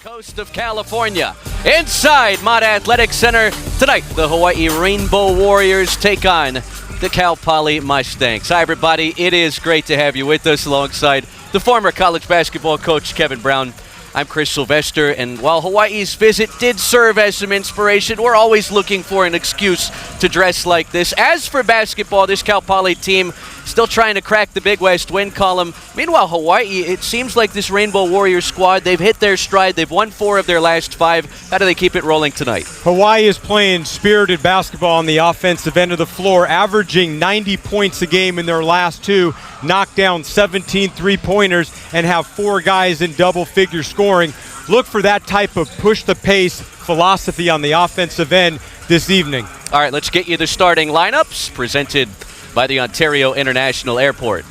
Coast of California. Inside Mānoa Athletic Center tonight, the Hawaii Rainbow Warriors take on the Cal Poly Mustangs. Hi everybody, it is great to have you with us alongside the former college basketball coach Kevin Brown. I'm Chris Sylvester, and while Hawaii's visit did serve as some inspiration, we're always looking for an excuse to dress like this. As for basketball, this Cal Poly team still trying to crack the Big West win column. Meanwhile, Hawaii, it seems like this Rainbow Warriors squad, they've hit their stride. They've won 4 of their last 5. How do they keep it rolling tonight? Hawaii is playing spirited basketball on the offensive end of the floor, averaging 90 points a game in their last 2, knocked down 17 three-pointers, and have 4 guys in double-figure scoring. Look for that type of push-the-pace philosophy on the offensive end this evening. All right, let's get you the starting lineups presented by the Ontario International Airport.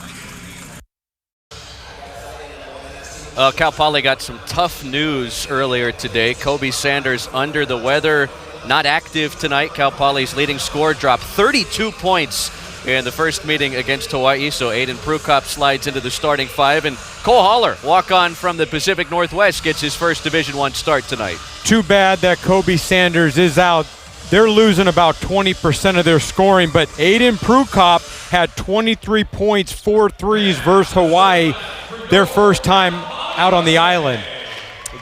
Cal Poly got some tough news earlier today. Kobe Sanders under the weather, not active tonight. Cal Poly's leading scorer dropped 32 points in the first meeting against Hawaii, so Aiden Prukop slides into the starting 5, and Cole Haller, walk-on from the Pacific Northwest, gets his first Division I start tonight. Too bad that Kobe Sanders is out. They're losing about 20% of their scoring, but Aiden Prukop had 23 points, 4 threes versus Hawaii, their first time out on the island.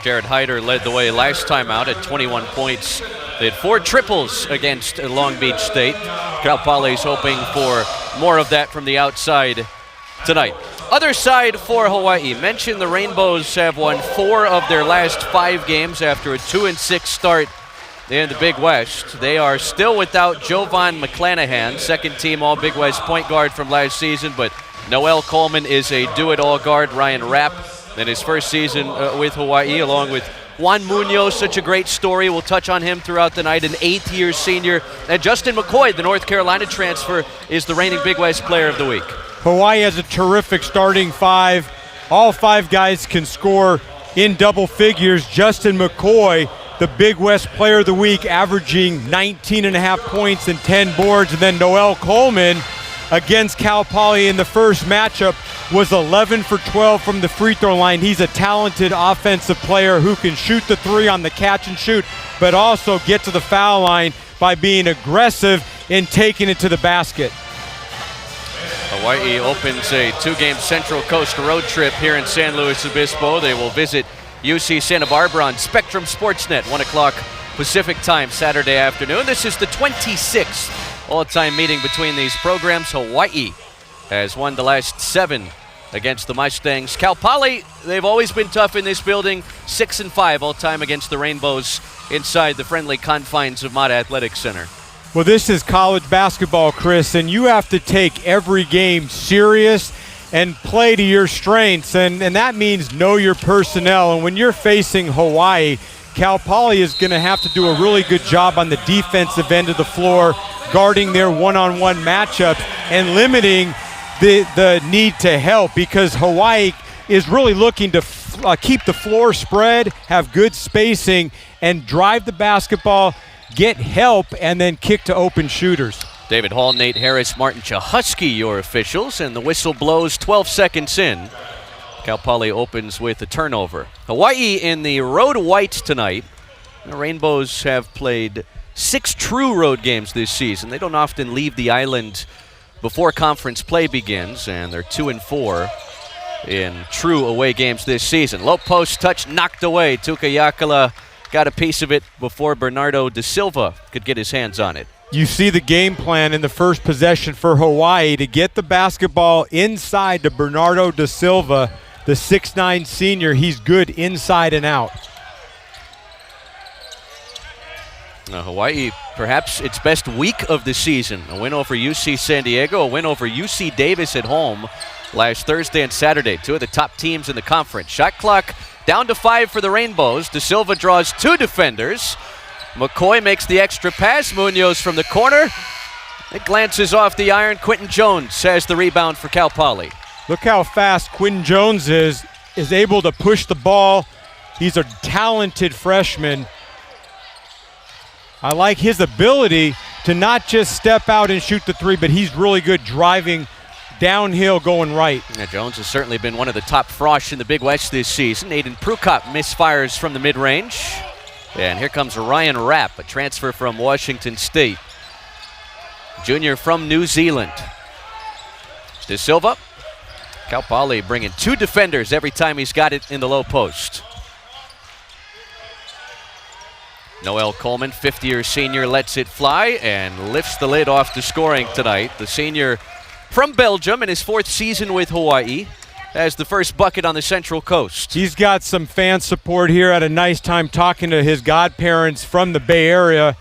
Jared Hyder led the way last time out at 21 points. They had 4 triples against Long Beach State. Cal Poly's hoping for more of that from the outside tonight. Other side for Hawaii. Mentioned the Rainbows have won 4 of their last 5 games after a 2-6 start in the Big West. They are still without Jovan McClanahan, second-team All-Big West point guard from last season, but Noel Coleman is a do-it-all guard. Ryan Rapp in his first season with Hawaii, along with Juan Munoz, such a great story. We'll touch on him throughout the night, an 8th-year senior. And Justin McCoy, the North Carolina transfer, is the reigning Big West Player of the Week. Hawaii has a terrific starting 5. All 5 guys can score in double figures. Justin McCoy, the Big West Player of the Week, averaging 19.5 points and 10 boards. And then Noel Coleman against Cal Poly in the first matchup was 11 for 12 from the free throw line. He's a talented offensive player who can shoot the 3 on the catch and shoot, but also get to the foul line by being aggressive and taking it to the basket. Hawaii opens a 2-game Central Coast road trip here in San Luis Obispo. They will visit UC Santa Barbara on Spectrum Sportsnet, 1 o'clock Pacific time Saturday afternoon. This is the 26th all-time meeting between these programs. Hawaii has won the last 7 against the Mustangs. Cal Poly, they've always been tough in this building, 6-5 all-time against the Rainbows inside the friendly confines of Mānoa Athletic Center. Well, this is college basketball, Chris, and you have to take every game serious and play to your strengths, and that means know your personnel. And when you're facing Hawaii, Cal Poly is going to have to do a really good job on the defensive end of the floor, guarding their one-on-one matchups and limiting the need to help, because Hawaii is really looking to keep the floor spread, have good spacing, and drive the basketball, get help, and then kick to open shooters. David Hall, Nate Harris, Martin Chahusky, your officials, and the whistle blows 12 seconds in. Cal Poly opens with a turnover. Hawaii in the road whites tonight. The Rainbows have played 6 true road games this season. They don't often leave the island before conference play begins, and they're 2-4 in true away games this season. Low post touch knocked away. Tuka Yakala got a piece of it before Bernardo da Silva could get his hands on it. You see the game plan in the first possession for Hawaii to get the basketball inside to Bernardo da Silva, the 6'9 senior. He's good inside and out. Hawaii, perhaps its best week of the season. A win over UC San Diego, a win over UC Davis at home last Thursday and Saturday. 2 of the top teams in the conference. Shot clock down to 5 for the Rainbows. Da Silva draws 2 defenders. McCoy makes the extra pass. Munoz from the corner. It glances off the iron. Quentin Jones has the rebound for Cal Poly. Look how fast Quentin Jones is able to push the ball. He's a talented freshman. I like his ability to not just step out and shoot the 3, but he's really good driving downhill going right. Yeah, Jones has certainly been one of the top frosh in the Big West this season. Aiden Prukop misfires from the mid-range. And here comes Ryan Rapp, a transfer from Washington State. Junior from New Zealand. De Silva. Cal Poly bringing 2 defenders every time he's got it in the low post. Noel Coleman, 50-year senior, lets it fly and lifts the lid off the scoring tonight. The senior from Belgium in his 4th season with Hawaii has the first bucket on the Central Coast. He's got some fan support here. Had a nice time talking to his godparents from the Bay Area.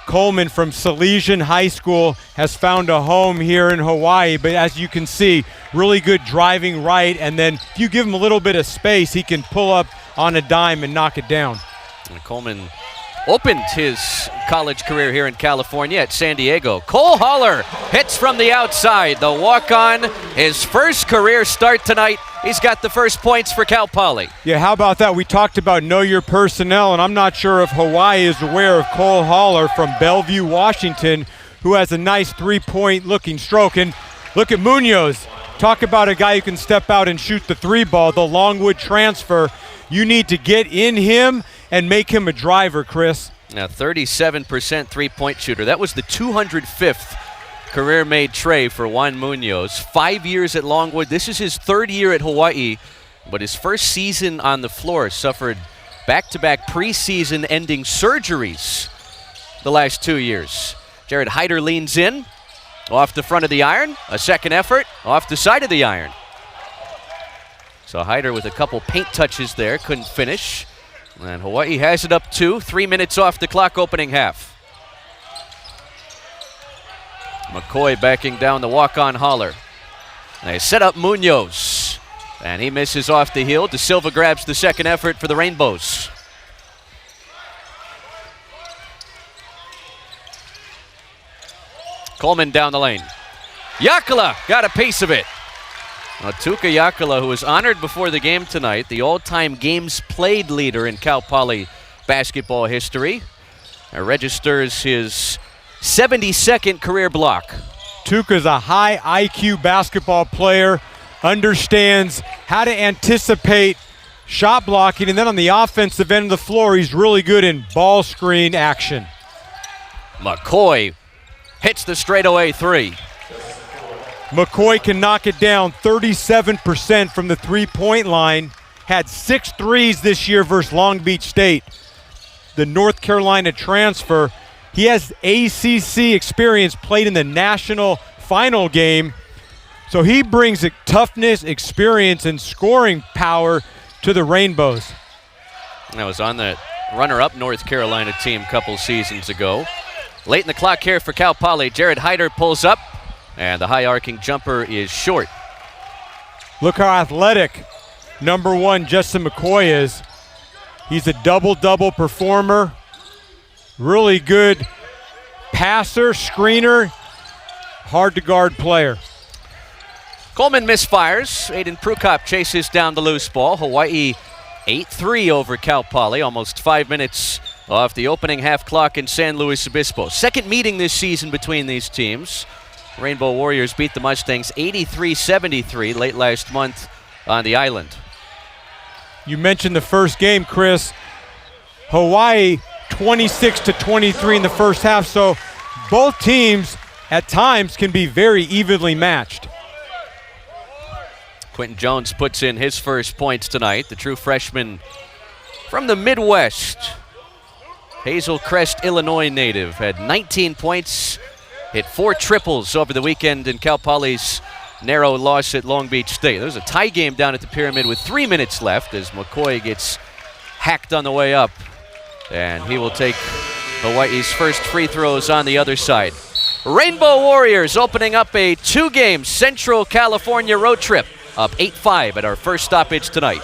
Coleman from Salesian High School has found a home here in Hawaii, but as you can see, really good driving right, and then if you give him a little bit of space, he can pull up on a dime and knock it down. And Coleman opened his college career here in California at San Diego. Cole Holler hits from the outside. The walk-on, his first career start tonight. He's got the first points for Cal Poly. Yeah, how about that? We talked about know your personnel, and I'm not sure if Hawaii is aware of Cole Holler from Bellevue, Washington, who has a nice 3-point looking stroke. And look at Munoz. Talk about a guy who can step out and shoot the 3 ball, the Longwood transfer. You need to get in him and make him a driver, Chris. Now, 37% three-point shooter. That was the 205th career-made tray for Juan Munoz. 5 years at Longwood. This is his 3rd year at Hawaii, but his first season on the floor suffered back-to-back preseason-ending surgeries the last 2 years. Jared Hyder leans in, off the front of the iron. A second effort, off the side of the iron. So Hyder with a couple paint touches there, couldn't finish. And Hawaii has it up 2, 3 minutes off the clock opening half. McCoy backing down the walk-on Holler. They set up Munoz, and he misses off the heel. De Silva grabs the second effort for the Rainbows. Coleman down the lane. Yakala got a piece of it. Now, Tuka Yakala, who was honored before the game tonight, the all-time games played leader in Cal Poly basketball history, registers his 72nd career block. Tuka's a high IQ basketball player, understands how to anticipate shot blocking, and then on the offensive end of the floor, he's really good in ball screen action. McCoy hits the straightaway 3. McCoy can knock it down 37% from the 3-point line. Had 6 threes this year versus Long Beach State, the North Carolina transfer. He has ACC experience, played in the national final game. So he brings a toughness, experience, and scoring power to the Rainbows. That was on the runner-up North Carolina team a couple seasons ago. Late in the clock here for Cal Poly. Jared Hyder pulls up, and the high arcing jumper is short. Look how athletic number 1 Justin McCoy is. He's a double-double performer. Really good passer, screener, hard-to-guard player. Coleman misfires. Aiden Prukop chases down the loose ball. Hawaii 8-3 over Cal Poly, almost 5 minutes off the opening half clock in San Luis Obispo. Second meeting this season between these teams. Rainbow Warriors beat the Mustangs 83-73 late last month on the island. You mentioned the first game, Chris. Hawaii 26-23 in the first half, so both teams at times can be very evenly matched. Quentin Jones puts in his first points tonight, the true freshman from the Midwest. Hazel Crest, Illinois native, had 19 points, hit 4 triples over the weekend in Cal Poly's narrow loss at Long Beach State. There was a tie game down at the Pyramid with 3 minutes left as McCoy gets hacked on the way up. And he will take Hawaii's first free throws on the other side. Rainbow Warriors opening up a 2-game Central California road trip, up 8-5 at our first stoppage tonight.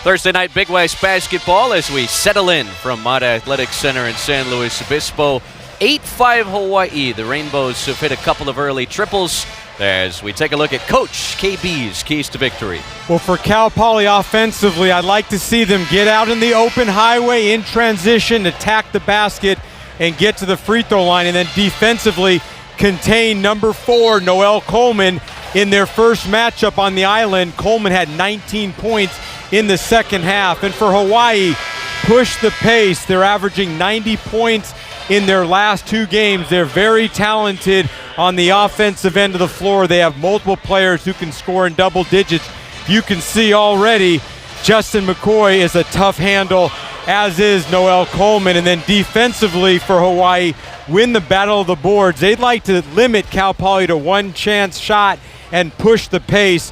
Thursday night Big West basketball as we settle in from Mott Athletic Center in San Luis Obispo. 8-5 Hawaii. The Rainbows have hit a couple of early triples. as we take a look at Coach KB's keys to victory. Well, for Cal Poly offensively, I'd like to see them get out in the open highway in transition, attack the basket, and get to the free throw line, and then defensively contain number 4, Noel Coleman. In their first matchup on the island, Coleman had 19 points in the second half. And for Hawaii, push the pace. They're averaging 90 points in their last 2 games. They're very talented on the offensive end of the floor. They have multiple players who can score in double digits. You can see already Justin McCoy is a tough handle, as is Noel Coleman. And then defensively for Hawaii, win the battle of the boards. They'd like to limit Cal Poly to 1 chance shot and push the pace.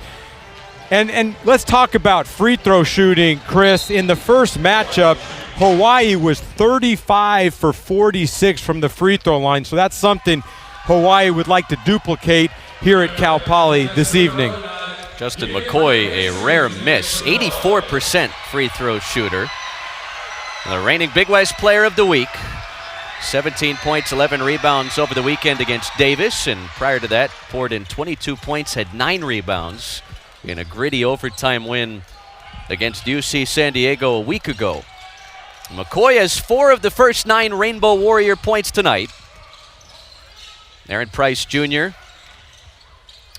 And let's talk about free throw shooting, Chris. In the first matchup, Hawaii was 35 for 46 from the free throw line. So that's something Hawaii would like to duplicate here at Cal Poly this evening. Justin McCoy, a rare miss, 84% free throw shooter. The reigning Big West Player of the Week. 17 points, 11 rebounds over the weekend against Davis, and prior to that, poured in 22 points, had 9 rebounds in a gritty overtime win against UC San Diego a week ago. McCoy has 4 of the first 9 Rainbow Warrior points tonight. Aaron Price Jr.,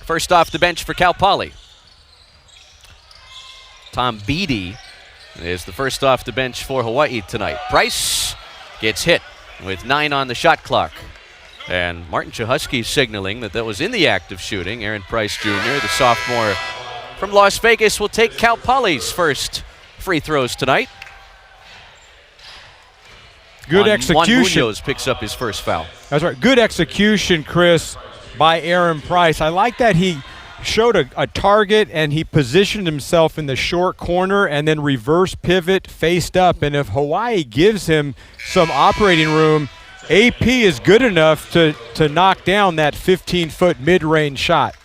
first off the bench for Cal Poly. Tom Beatty is the first off the bench for Hawaii tonight. Price gets hit with 9 on the shot clock. And Martin Chahusky signaling that was in the act of shooting. Aaron Price Jr., the sophomore from Las Vegas, will take Cal Poly's first free throws tonight. Good execution. Juan Munoz picks up his first foul. That's right. Good execution, Chris, by Aaron Price. I like that he showed a target and he positioned himself in the short corner and then reverse pivot, faced up. And if Hawaii gives him some operating room, AP is good enough to knock down that 15-foot mid-range shot.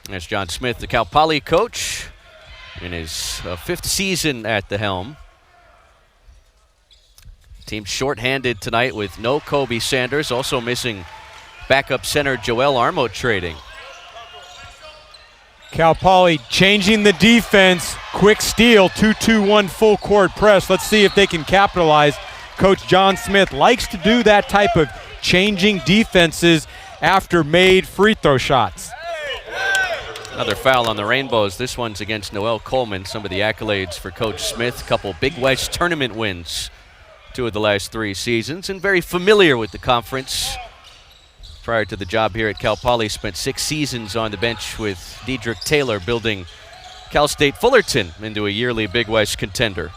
That's John Smith, the Cal Poly coach, in his 5th season at the helm. Team shorthanded tonight with no Kobe Sanders, also missing backup center Joel Armo trading. Cal Poly changing the defense, quick steal, 2-2-1 full court press. Let's see if they can capitalize. Coach John Smith likes to do that type of changing defenses after made free throw shots. Another foul on the Rainbows. This one's against Noel Coleman. Some of the accolades for Coach Smith. Couple Big West tournament wins 2 of the last 3 seasons, and very familiar with the conference. Prior to the job here at Cal Poly, spent 6 seasons on the bench with Dedrick Taylor, building Cal State Fullerton into a yearly Big West contender.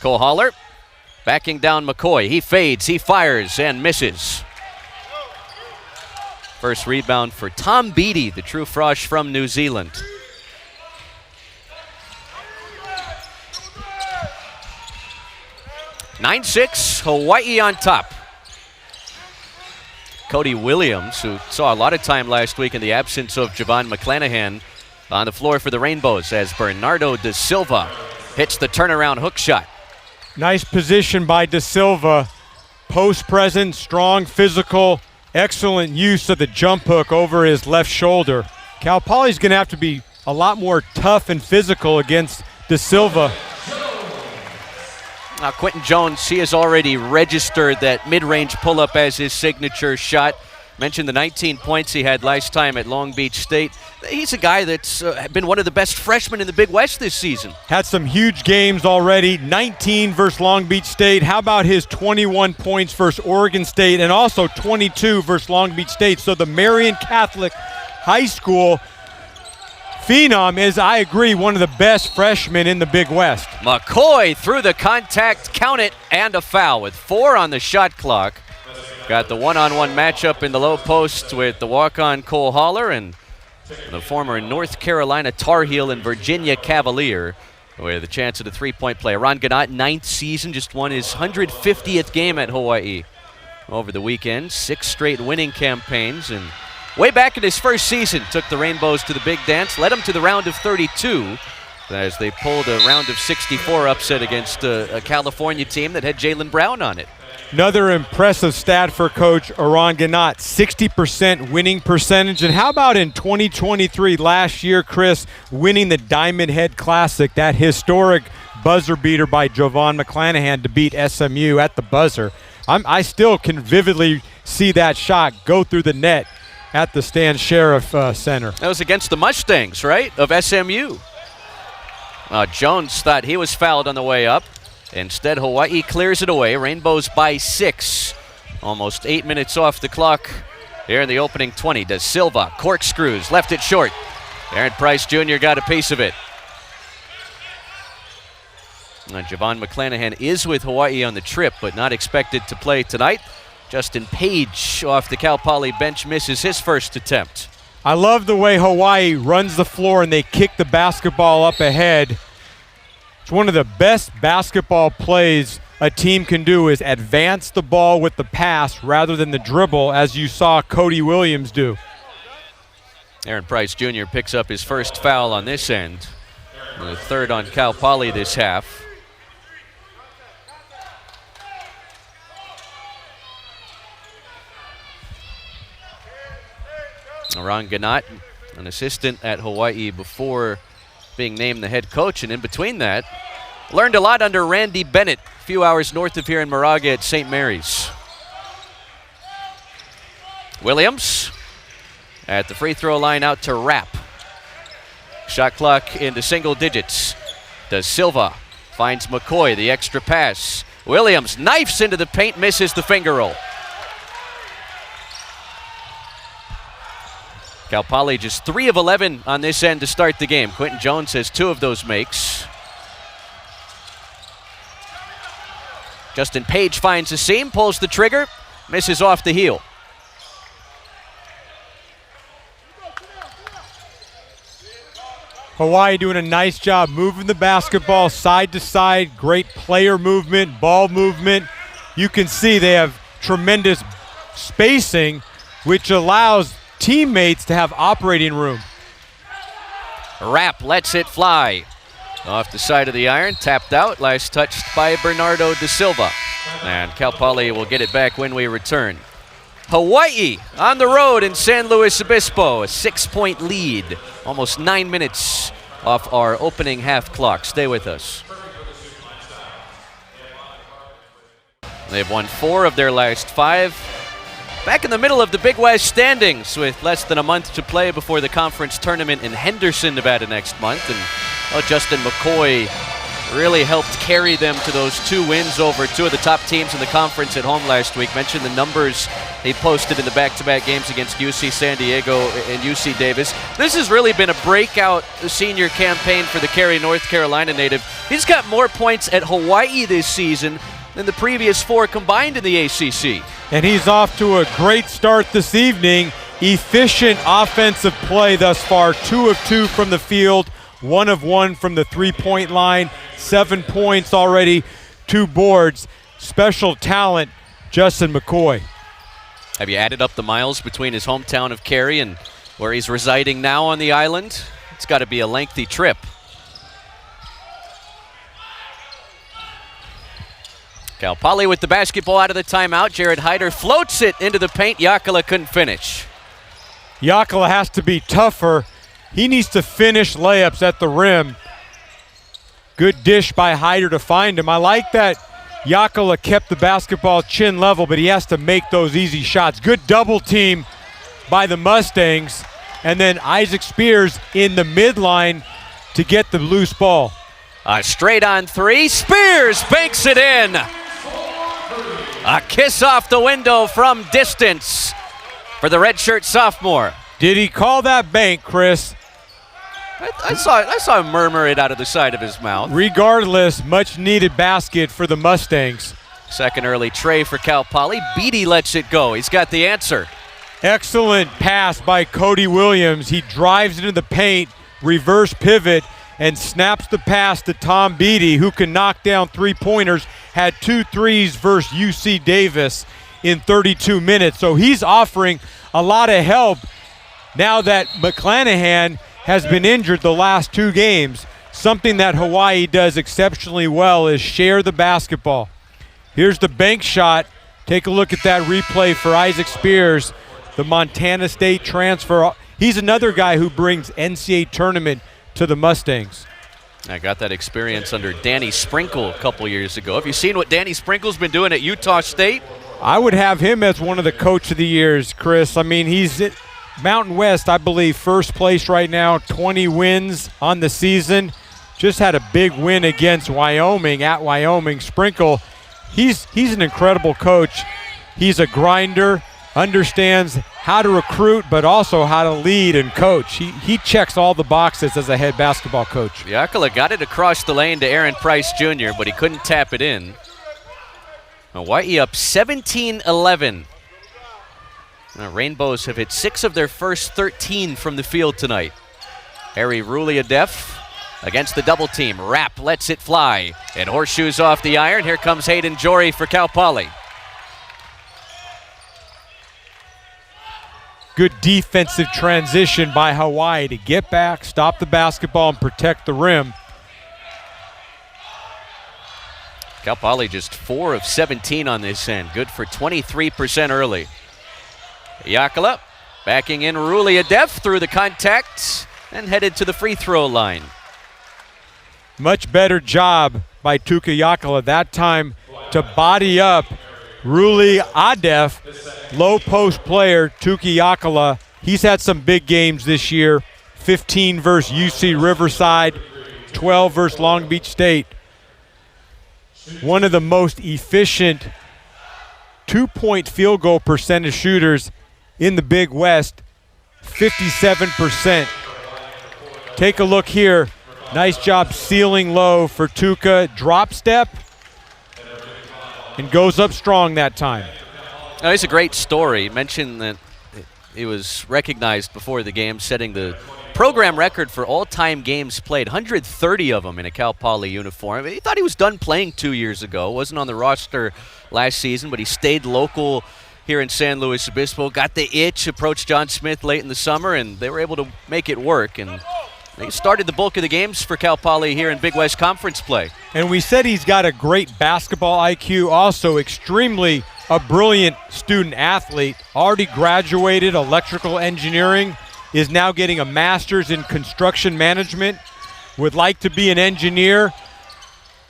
Cole Holler backing down McCoy. He fades, he fires, and misses. First rebound for Tom Beatty, the true frosh from New Zealand. (9-6), Hawaii on top. Cody Williams, who saw a lot of time last week in the absence of Javon McClanahan, on the floor for the Rainbows as Bernardo Da Silva hits the turnaround hook shot. Nice position by Da Silva. Post present, strong, physical, excellent use of the jump hook over his left shoulder. Cal Poly's going to have to be a lot more tough and physical against Da Silva. Now Quentin Jones, he has already registered that mid-range pull-up as his signature shot. Mentioned the 19 points he had last time at Long Beach State. He's a guy that's been one of the best freshmen in the Big West this season. Had some huge games already, 19 versus Long Beach State. How about his 21 points versus Oregon State, and also 22 versus Long Beach State. So the Marian Catholic High School phenom is, I agree, one of the best freshmen in the Big West. McCoy through the contact, count it, and a foul with 4 on the shot clock. Got the one-on-one matchup in the low post with the walk-on Cole Holler and the former North Carolina Tar Heel and Virginia Cavalier with a chance at a three-point play. Ron Gannott, 9th season, just won his 150th game at Hawaii over the weekend. 6 straight winning campaigns, and way back in his first season, took the Rainbows to the big dance, led them to the round of 32 as they pulled a round of 64 upset against a California team that had Jaylen Brown on it. Another impressive stat for Coach Aron Ganot, 60% winning percentage. And how about in 2023, last year, Chris, winning the Diamond Head Classic, that historic buzzer beater by Jovan McClanahan to beat SMU at the buzzer. I still can vividly see that shot go through the net at the Stan Sheriff Center. That was against the Mustangs, right, of SMU. Jones thought he was fouled on the way up. Instead, Hawaii clears it away. Rainbows by 6. Almost 8 minutes off the clock here in the opening 20. Da Silva corkscrews, left it short. Aaron Price Jr. got a piece of it. Jovan McClanahan is with Hawaii on the trip, but not expected to play tonight. Justin Page off the Cal Poly bench misses his first attempt. I love the way Hawaii runs the floor and they kick the basketball up ahead. It's one of the best basketball plays a team can do is advance the ball with the pass rather than the dribble, as you saw Cody Williams do. Aaron Price Jr. picks up his first foul on this end. The third on Cal Poly this half. Aron Ganot, an assistant at Hawaii before being named the head coach, and in between that, learned a lot under Randy Bennett, a few hours north of here in Moraga at St. Mary's. Williams at the free throw line out to Rapp. Shot clock into single digits. Da Silva finds McCoy, the extra pass. Williams knifes into the paint, misses the finger roll. Cal Poly just 3 of 11 on this end to start the game. Quentin Jones has 2 of those makes. Justin Page finds a seam, pulls the trigger, misses off the heel. Hawaii doing a nice job moving the basketball side to side, great player movement, ball movement. You can see they have tremendous spacing, which allows teammates to have operating room. Rapp lets it fly. Off the side of the iron, tapped out, last touched by Bernardo Da Silva. And Cal Poly will get it back when we return. Hawaii on the road in San Luis Obispo, a 6-point lead. Almost 9 minutes off our opening half clock. Stay with us. They've won 4 of their last 5. Back in the middle of the Big West standings with less than a month to play before the conference tournament in Henderson, Nevada next month. And Justin McCoy really helped carry them to those 2 wins over 2 of the top teams in the conference at home last week. Mentioned the numbers he posted in the back-to-back games against UC San Diego and UC Davis. This has really been a breakout senior campaign for the Cary, North Carolina native. He's got more points at Hawaii this season than the previous 4 combined in the ACC. And he's off to a great start this evening. Efficient offensive play thus far. 2 of 2 from the field, 1 of 1 from the three-point line. 7 points already, 2 boards. Special talent, Justin McCoy. Have you added up the miles between his hometown of Cary and where he's residing now on the island? It's got to be a lengthy trip. Cal Poly with the basketball out of the timeout. Jared Hyder floats it into the paint. Yakala couldn't finish. Yakala has to be tougher. He needs to finish layups at the rim. Good dish by Hyder to find him. I like that Yakala kept the basketball chin level, but he has to make those easy shots. Good double team by the Mustangs. And then Isaac Spears in the midline to get the loose ball. A straight on 3. Spears banks it in. A kiss off the window from distance for the redshirt sophomore. Did he call that bank, Chris? I saw him murmur it out of the side of his mouth. Regardless, much needed basket for the Mustangs. Second early tray for Cal Poly. Beatty lets it go. He's got the answer. Excellent pass by Cody Williams. He drives into the paint, reverse pivot, and snaps the pass to Tom Beatty, who can knock down 3-pointers. Had 2 threes versus UC Davis in 32 minutes. So he's offering a lot of help now that McClanahan has been injured the last 2 games. Something that Hawaii does exceptionally well is share the basketball. Here's the bank shot Take a look at that replay for Isaac Spears, the Montana State transfer. He's another guy who brings NCAA tournament to the Mustangs. I got that experience under Danny Sprinkle a couple years ago. Have you seen what Danny Sprinkle's been doing at Utah State? I would have him as one of the Coach of the Years, Chris. I mean, he's at Mountain West, I believe, first place right now, 20 wins on the season. Just had a big win against Wyoming, at Wyoming. Sprinkle, he's an incredible coach. He's a grinder, understands how to recruit, but also how to lead and coach. He checks all the boxes as a head basketball coach. Yakala got it across the lane to Aaron Price Jr., but he couldn't tap it in. Hawai'i up 17-11. Rainbows have hit 6 of their first 13 from the field tonight. Harry Ruliadef against the double team. Rapp lets it fly and horseshoes off the iron. Here comes Hayden Jory for Cal Poly. Good defensive transition by Hawai'i to get back, stop the basketball, and protect the rim. Cal Poly just 4 of 17 on this end. Good for 23% early. Yakala backing in Ruliadef through the contact and headed to the free throw line. Much better job by Tuka Yakala that time to body up Ruliadef, low post player. Tuka Yakala, he's had some big games this year. 15 versus UC Riverside, 12 versus Long Beach State. One of the most efficient two-point field goal percentage shooters in the Big West, 57%. Take a look here. Nice job sealing low for Tuka. Drop step and goes up strong that time. Oh, it's a great story. Mentioned that he was recognized before the game, setting the program record for all-time games played, 130 of them in a Cal Poly uniform. He thought he was done playing 2 years ago. Wasn't on the roster last season, but he stayed local here in San Luis Obispo. Got the itch, approached John Smith late in the summer, and they were able to make it work. And he started the bulk of the games for Cal Poly here in Big West Conference play. And we said he's got a great basketball IQ, also extremely a brilliant student athlete. Already graduated electrical engineering, is now getting a master's in construction management, would like to be an engineer.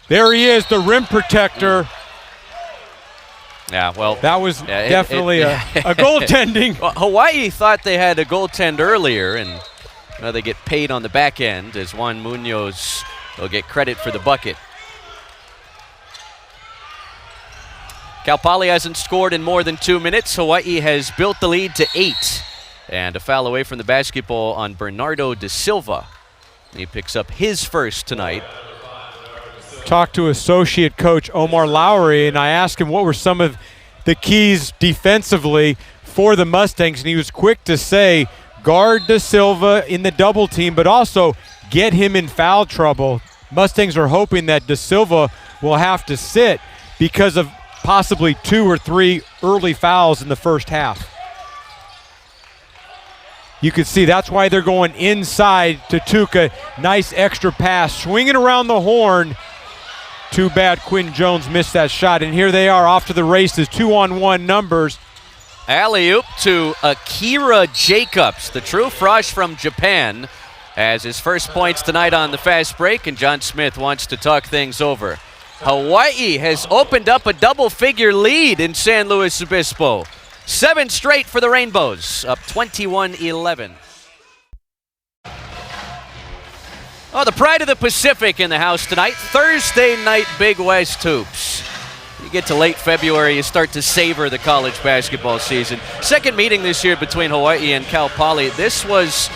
There he is, the rim protector. Yeah, well, that was definitely a goaltending. Well, Hawai'i thought they had a goaltend earlier, and they get paid on the back end as Juan Munoz will get credit for the bucket. Cal Poly hasn't scored in more than 2 minutes. Hawai'i has built the lead to 8. And a foul away from the basketball on Bernardo da Silva. He picks up his first tonight. Talked to associate coach Omar Lowry, and I asked him what were some of the keys defensively for the Mustangs, and he was quick to say guard da Silva in the double team, but also get him in foul trouble. Mustangs are hoping that da Silva will have to sit because of possibly 2 or 3 early fouls in the first half. You can see that's why they're going inside to Tuka. Nice extra pass, swinging around the horn. Too bad Quinn Jones missed that shot. And here they are off to the races, 2-on-1 numbers. Alley-oop to Akira Jacobs, the true frosh from Japan, has his first points tonight on the fast break, and John Smith wants to talk things over. Hawai'i has opened up a double-figure lead in San Luis Obispo. 7 straight for the Rainbows, up 21-11. Oh, the pride of the Pacific in the house tonight. Thursday night Big West Hoops. You get to late February, you start to savor the college basketball season. Second meeting this year between Hawai'i and Cal Poly. This was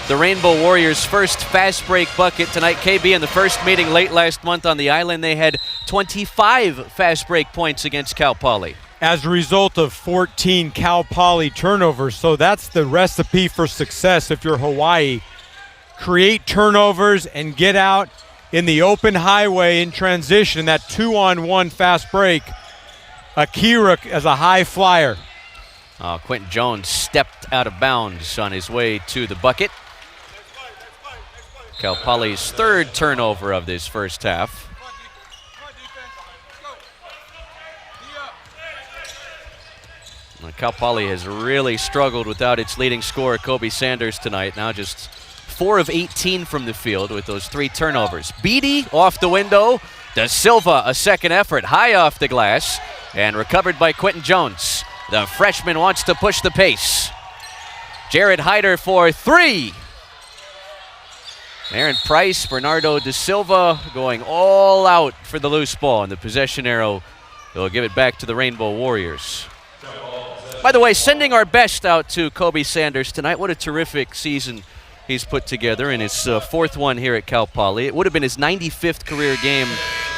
the Rainbow Warriors' first fast break bucket tonight. KB in the first meeting late last month on the island, they had 25 fast break points against Cal Poly. As a result of 14 Cal Poly turnovers. So that's the recipe for success if you're Hawai'i. Create turnovers and get out in the open highway in transition, that 2-on-1 fast break. Akira as a high flyer. Quentin Jones stepped out of bounds on his way to the bucket. Cal Poly's third turnover of this first half. Cal Poly has really struggled without its leading scorer, Kobe Sanders, tonight. Now just 4 of 18 from the field with those 3 turnovers. Beatty off the window. Da Silva, a second effort, high off the glass, and recovered by Quentin Jones. The freshman wants to push the pace. Jared Hyder for 3. Aaron Price, Bernardo Da Silva going all out for the loose ball, and the possession arrow will give it back to the Rainbow Warriors. By the way, sending our best out to Kobe Sanders tonight. What a terrific season he's put together in his 4th one here at Cal Poly. It would have been his 95th career game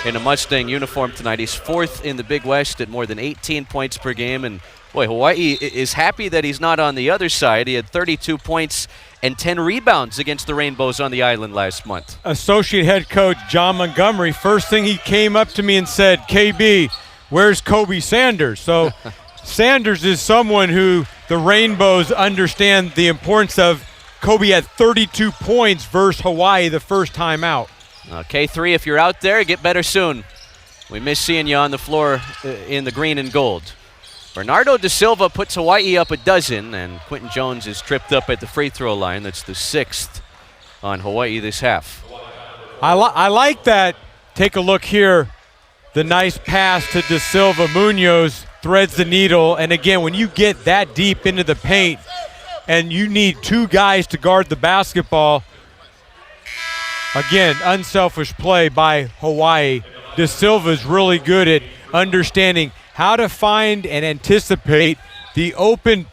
in a Mustang uniform tonight. He's 4th in the Big West at more than 18 points per game. And boy, Hawaii is happy that he's not on the other side. He had 32 points and 10 rebounds against the Rainbows on the island last month. Associate head coach John Montgomery, first thing he came up to me and said, KB, where's Kobe Sanders? So Sanders is someone who the Rainbows understand the importance of. Kobe had 32 points versus Hawaii the first time out. K3, if you're out there, get better soon. We miss seeing you on the floor in the green and gold. Bernardo Da Silva puts Hawaii up a dozen, and Quentin Jones is tripped up at the free throw line. That's the 6th on Hawaii this half. I like that. Take a look here. The nice pass to Da Silva. Munoz threads the needle, and again, when you get that deep into the paint and you need 2 guys to guard the basketball, again, unselfish play by Hawaii. Da Silva is really good at understanding how to find and anticipate the open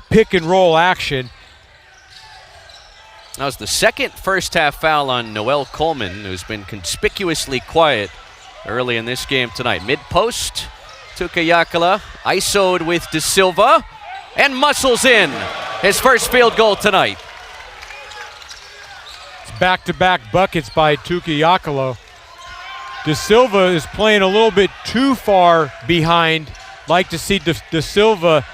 pick and roll action. That was the 2nd first half foul on Noel Coleman, who's been conspicuously quiet early in this game tonight. Mid-post, Tukayakala isoed with Da Silva and muscles in his first field goal tonight. It's back-to-back buckets by Tukayakala. Da Silva is playing a little bit too far behind. Like to see Da Silva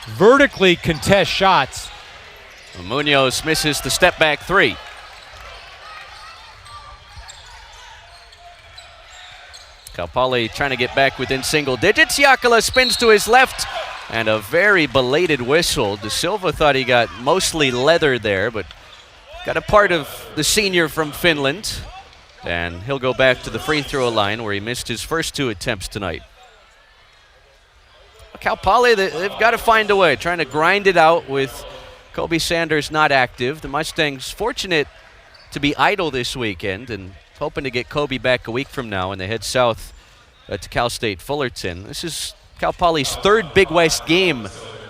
vertically contest shots. Munoz misses the step-back 3. Cal Poly trying to get back within single digits. Yakala spins to his left, and a very belated whistle. Da Silva thought he got mostly leather there, but got a part of the senior from Finland. And he'll go back to the free throw line where he missed his first 2 attempts tonight. Cal Poly, they've got to find a way, trying to grind it out with Kobe Sanders not active. The Mustangs fortunate to be idle this weekend and hoping to get Kobe back a week from now when they head south to Cal State Fullerton. This is Cal Poly's 3rd Big West game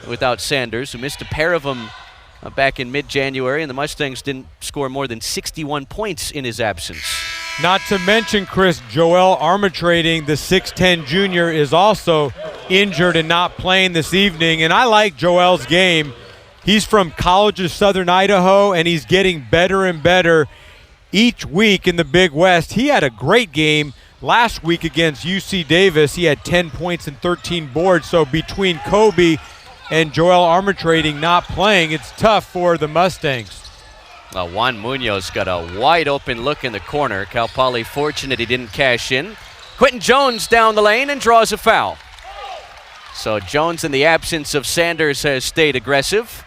without Sanders, who missed a pair of them back in mid-January, and the Mustangs didn't score more than 61 points in his absence. Not to mention, Chris, Joel Armatrading, the 6'10 junior, is also injured and not playing this evening. And I like Joel's game. He's from College of Southern Idaho, and he's getting better and better each week in the Big West. He had a great game last week against UC Davis. He had 10 points and 13 boards. So between Kobe and Joel Armatrading not playing, it's tough for the Mustangs. Juan Munoz got a wide open look in the corner. Cal Poly fortunate he didn't cash in. Quentin Jones down the lane and draws a foul. So Jones, in the absence of Sanders, has stayed aggressive.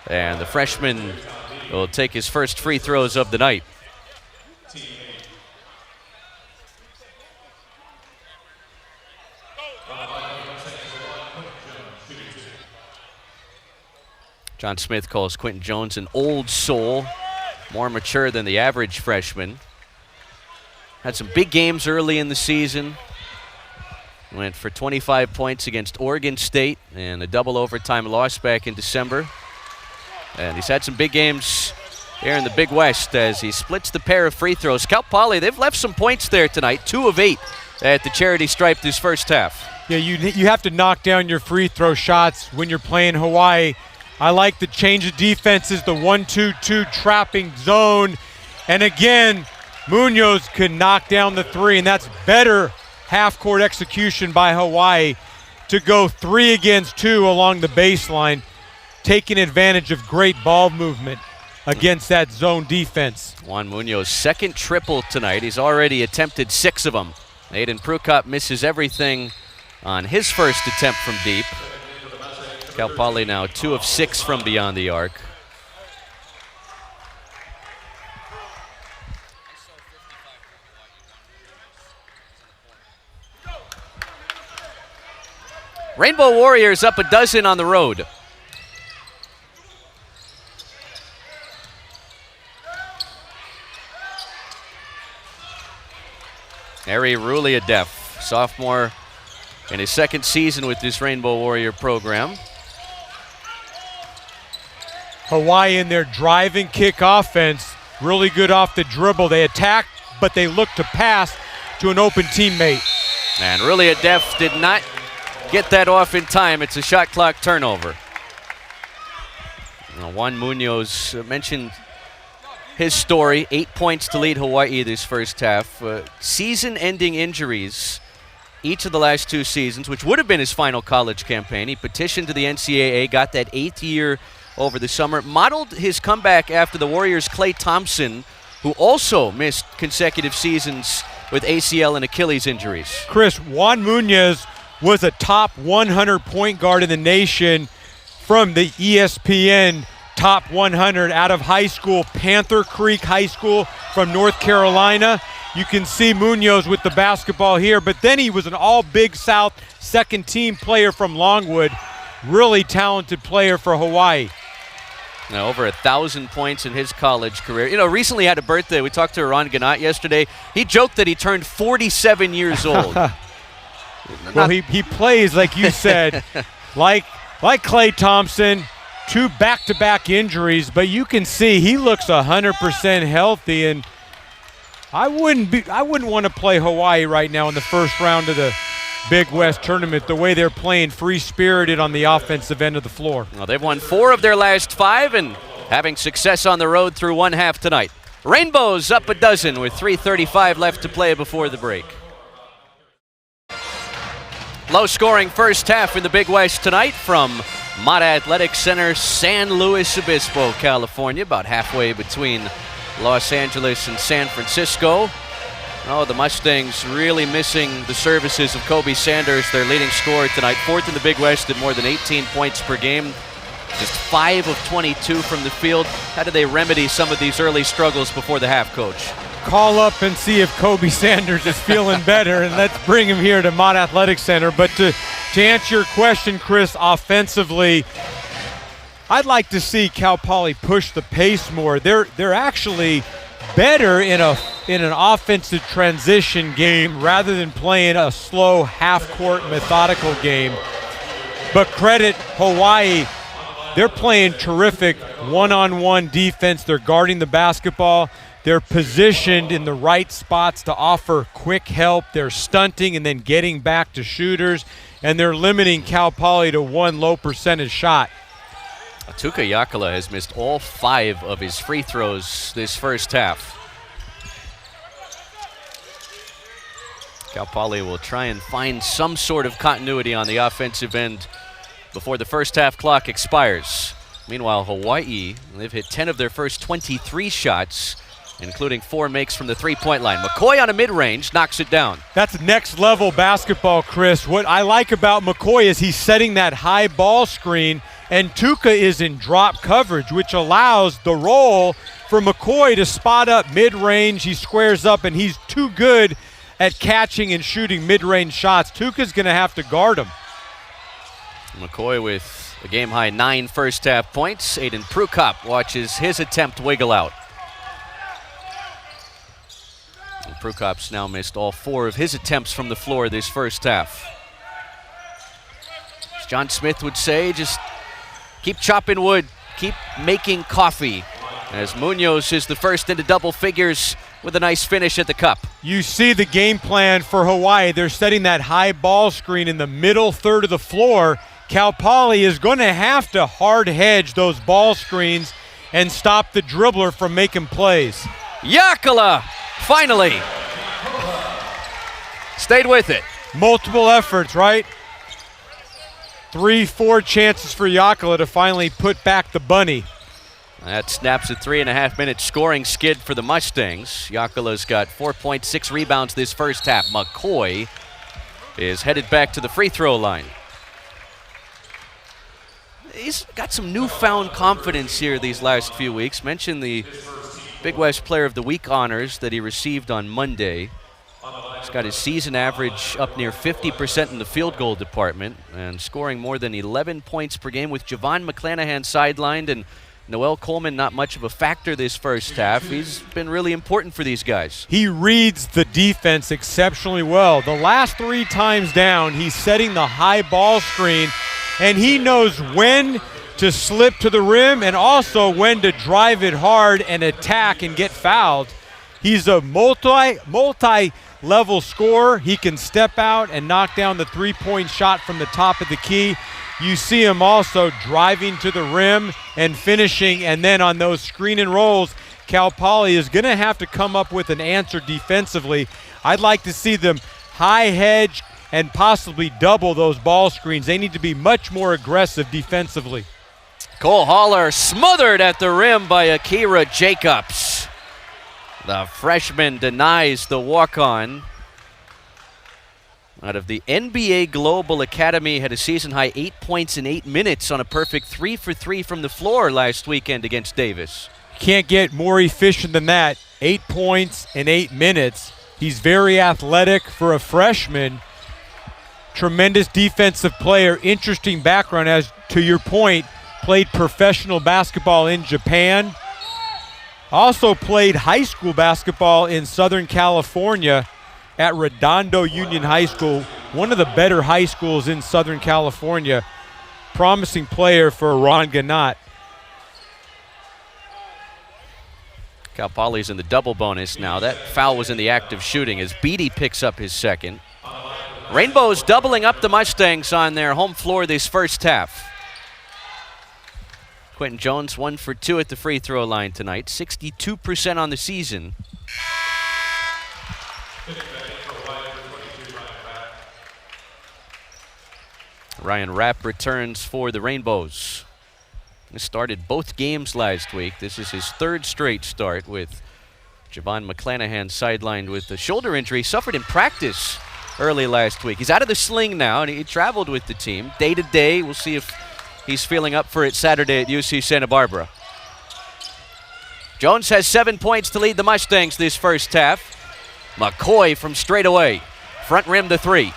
And the freshman will take his first free throws of the night. John Smith calls Quentin Jones an old soul, more mature than the average freshman. Had some big games early in the season. Went for 25 points against Oregon State and a double overtime loss back in December. And he's had some big games here in the Big West as he splits the pair of free throws. Cal Poly, they've left some points there tonight, 2 of 8 at the charity stripe this first half. Yeah, you have to knock down your free throw shots when you're playing Hawaii. I like the change of defenses, the 1-2-2 trapping zone. And again, Munoz can knock down the 3, and that's better half-court execution by Hawaii to go 3 against 2 along the baseline, taking advantage of great ball movement against that zone defense. Juan Munoz, 2nd triple tonight. He's already attempted 6 of them. Aiden Prukop misses everything on his first attempt from deep. Cal Poly now 2 of 6 from beyond the arc. Rainbow Warriors up a dozen on the road. Ari Ruliadef, sophomore in his second season with this Rainbow Warrior program. Hawaii in their driving kick offense, really good off the dribble. They attack, but they look to pass to an open teammate. And Ruliadef did not get that off in time. It's a shot clock turnover. Now, Juan Munoz mentioned his story, 8 points to lead Hawaii this first half. Season-ending injuries each of the last 2 seasons, which would have been his final college campaign. He petitioned to the NCAA, got that 8th year over the summer, modeled his comeback after the Warriors' Klay Thompson, who also missed consecutive seasons with ACL and Achilles injuries. Chris, Juan Munoz was a top 100 point guard in the nation from the ESPN Top 100 out of high school, Panther Creek High School from North Carolina. You can see Munoz with the basketball here, but then he was an all-Big South second-team player from Longwood. Really talented player for Hawaii. Now, over 1,000 points in his college career. You know, recently had a birthday. We talked to Ron Gannat yesterday. He joked that he turned 47 years old. Well, he plays, like you said, like Klay Thompson, 2 back-to-back injuries, but you can see he looks 100% healthy, and I wouldn't want to play Hawaii right now in the first round of the Big West tournament, the way they're playing free-spirited on the offensive end of the floor. Well, they've won 4 of their last 5 and having success on the road through one half tonight. Rainbows up a dozen with 3:35 left to play before the break. Low-scoring first half in the Big West tonight from Mata Athletic Center, San Luis Obispo, California, about halfway between Los Angeles and San Francisco. Oh, the Mustangs really missing the services of Kobe Sanders, their leading scorer tonight. 4th in the Big West at more than 18 points per game. Just 5 of 22 from the field. How do they remedy some of these early struggles before the half, Coach? Call up and see if Kobe Sanders is feeling better, and let's bring him here to Mott Athletic Center. But to answer your question, Chris, offensively, I'd like to see Cal Poly push the pace more. They're actually better in an offensive transition game rather than playing a slow half-court methodical game. But credit Hawaii, they're playing terrific one-on-one defense. They're guarding the basketball. They're positioned in the right spots to offer quick help. They're stunting and then getting back to shooters, and they're limiting Cal Poly to 1 low percentage shot. Tuka Yakala has missed all 5 of his free throws this first half. Cal Poly will try and find some sort of continuity on the offensive end before the first half clock expires. Meanwhile, Hawaii, they've hit 10 of their first 23 shots, including 4 makes from the three-point line. McCoy on a mid-range knocks it down. That's next-level basketball, Chris. What I like about McCoy is he's setting that high ball screen, and Tuka is in drop coverage, which allows the roll for McCoy to spot up mid-range. He squares up, and he's too good at catching and shooting mid-range shots. Tuka's going to have to guard him. McCoy with a game-high 9 first-half points. Aiden Prukop watches his attempt wiggle out. And Prukop's now missed all 4 of his attempts from the floor this first half. As John Smith would say, just keep chopping wood, keep making coffee. As Munoz is the first into double figures with a nice finish at the cup. You see the game plan for Hawaii. They're setting that high ball screen in the middle third of the floor. Cal Poly is going to have to hard hedge those ball screens and stop the dribbler from making plays. Yakala, finally. Stayed with it. Multiple efforts, right? 3-4 chances for Yakala to finally put back the bunny. That snaps a 3.5-minute scoring skid for the Mustangs. Yakala's got 4.6 rebounds this first half. McCoy is headed back to the free throw line. he's got some newfound confidence here these last few weeks. Mentioned the Big West Player of the Week honors that he received on Monday. He's got his season average up near 50% in the field goal department and scoring more than 11 points per game with Javon McClanahan sidelined and Noel Coleman not much of a factor this first half. He's been really important for these guys. He reads the defense exceptionally well. The last 3 times down, he's setting the high ball screen, and he knows when to slip to the rim and also when to drive it hard and attack and get fouled. He's a multi-level scorer. He can step out and knock down the three-point shot from the top of the key. You see him also driving to the rim and finishing, and then on those screen and rolls, Cal Poly is going to have to come up with an answer defensively. I'd like to see them high hedge and possibly double those ball screens. They need to be much more aggressive defensively. Cole Haller smothered at the rim by Akira Jacobs. The freshman denies the walk-on. Out of the NBA Global Academy, had a season-high 8 points in 8 minutes on a perfect 3 for 3 from the floor last weekend against Davis. Can't get more efficient than that. 8 points in 8 minutes. He's very athletic for a freshman. Tremendous defensive player. Interesting background, as to your point, played professional basketball in Japan. Also played high school basketball in Southern California at Redondo Union High School, one of the better high schools in Southern California. Promising player for Ron Gannat. Cal Poly's in the double bonus now. That foul was in the act of shooting as Beatty picks up his second. Rainbows doubling up the Mustangs on their home floor this first half. Quentin Jones 1 for 2 at the free throw line tonight, 62% on the season. Ryan Rapp returns for the Rainbows. He started both games last week. This is his 3rd straight start, with Javon McClanahan sidelined with a shoulder injury suffered in practice early last week. He's out of the sling now, and he traveled with the team day to day. We'll see if he's feeling up for it Saturday at UC Santa Barbara. Jones has 7 points to lead the Mustangs this first half. McCoy from straight away. Front rim the 3.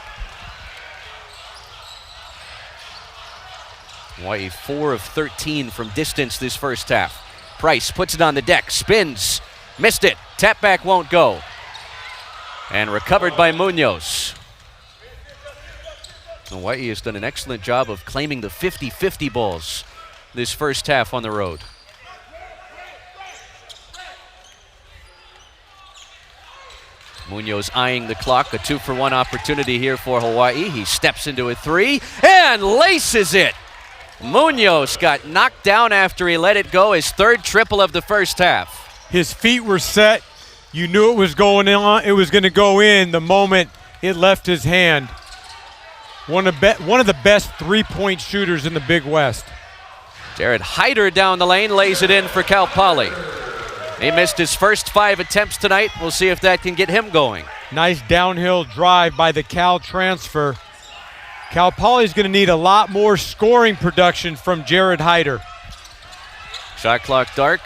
Hawaii 4 of 13 from distance this first half. Price puts it on the deck, spins, missed it. Tap back won't go. And recovered by Munoz. Hawaii has done an excellent job of claiming the 50-50 balls this first half on the road. Munoz eyeing the clock, a 2-for-1 opportunity here for Hawaii. He steps into a 3 and laces it. Munoz got knocked down after he let it go, his 3rd triple of the first half. His feet were set. You knew it was going on. It was going to go in the moment it left his hand. One of the best three-point shooters in the Big West. Jared Hyder down the lane, lays it in for Cal Poly. He missed his first 5 attempts tonight. We'll see if that can get him going. Nice downhill drive by the Cal transfer. Cal Poly's going to need a lot more scoring production from Jared Hyder. Shot clock dark.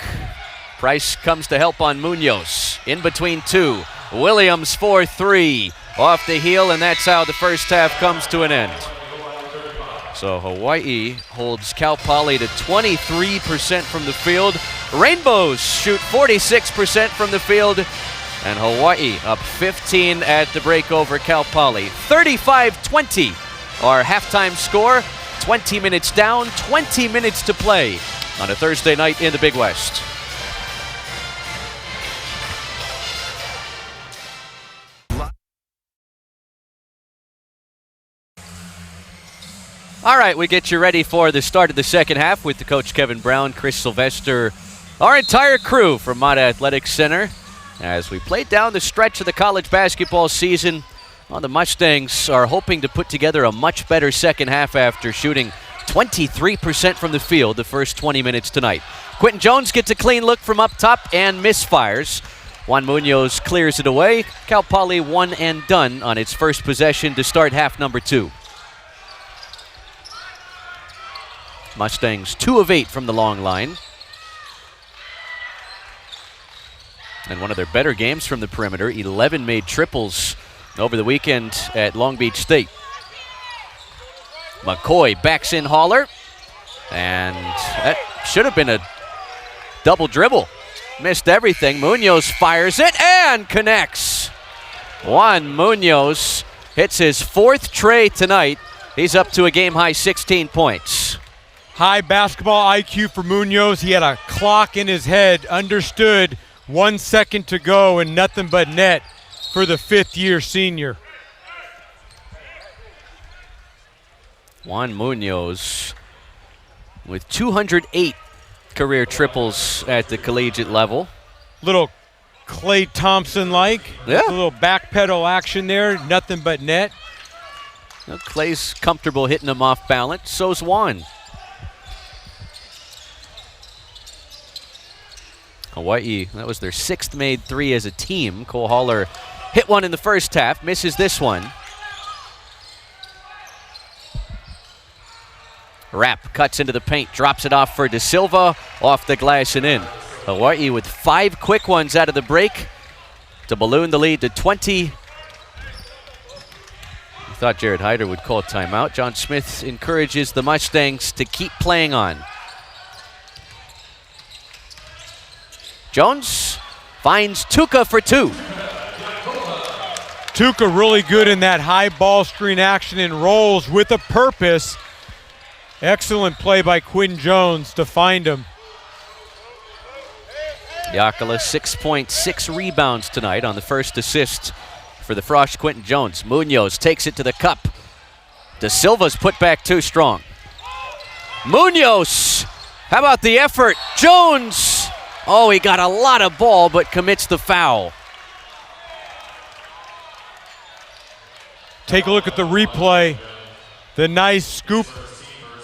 Price comes to help on Munoz. In between 2. Williams for 3. Off the heel, and that's how the first half comes to an end. So Hawaii holds Cal Poly to 23% from the field. Rainbows shoot 46% from the field. And Hawaii up 15 at the break over Cal Poly. 35-20 our halftime score. 20 minutes down, 20 minutes to play on a Thursday night in the Big West. All right, we get you ready for the start of the second half with the coach Kevin Brown, Chris Sylvester, our entire crew from Mata Athletic Center. As we play down the stretch of the college basketball season, the Mustangs are hoping to put together a much better second half after shooting 23% from the field the first 20 minutes tonight. Quentin Jones gets a clean look from up top and misfires. Juan Munoz clears it away. Cal Poly 1 and done on its first possession to start half number 2. Mustangs 2 of 8 from the long line. And one of their better games from the perimeter. 11 made triples over the weekend at Long Beach State. McCoy backs in Haller. And that should have been a double dribble. Missed everything. Munoz fires it and connects. Juan Munoz hits his 4th tray tonight. He's up to a game-high 16 points. High basketball IQ for Munoz. He had a clock in his head, understood 1 second to go and nothing but net for the 5th-year senior. Juan Munoz with 208 career triples at the collegiate level. Little Klay Thompson-like. Yeah. A little backpedal action there, nothing but net. Well, Clay's comfortable hitting him off balance. So's Juan. Hawaii, that was their 6th made 3 as a team. Cole Haller hit one in the first half, misses this one. Rapp cuts into the paint, drops it off for De Silva, off the glass and in. Hawaii with 5 quick ones out of the break to balloon the lead to 20. I thought Jared Hyder would call a timeout. John Smith encourages the Mustangs to keep playing on. Jones finds Tuca for 2. Tuca really good in that high ball screen action and rolls with a purpose. Excellent play by Quinn Jones to find him. Yakala 6.6 rebounds tonight on the first assist for the Frosh. Quentin Jones. Munoz takes it to the cup. De Silva's put back too strong. Munoz, how about the effort? Jones, oh, he got a lot of ball but commits the foul. Take a look at the replay. The nice scoop,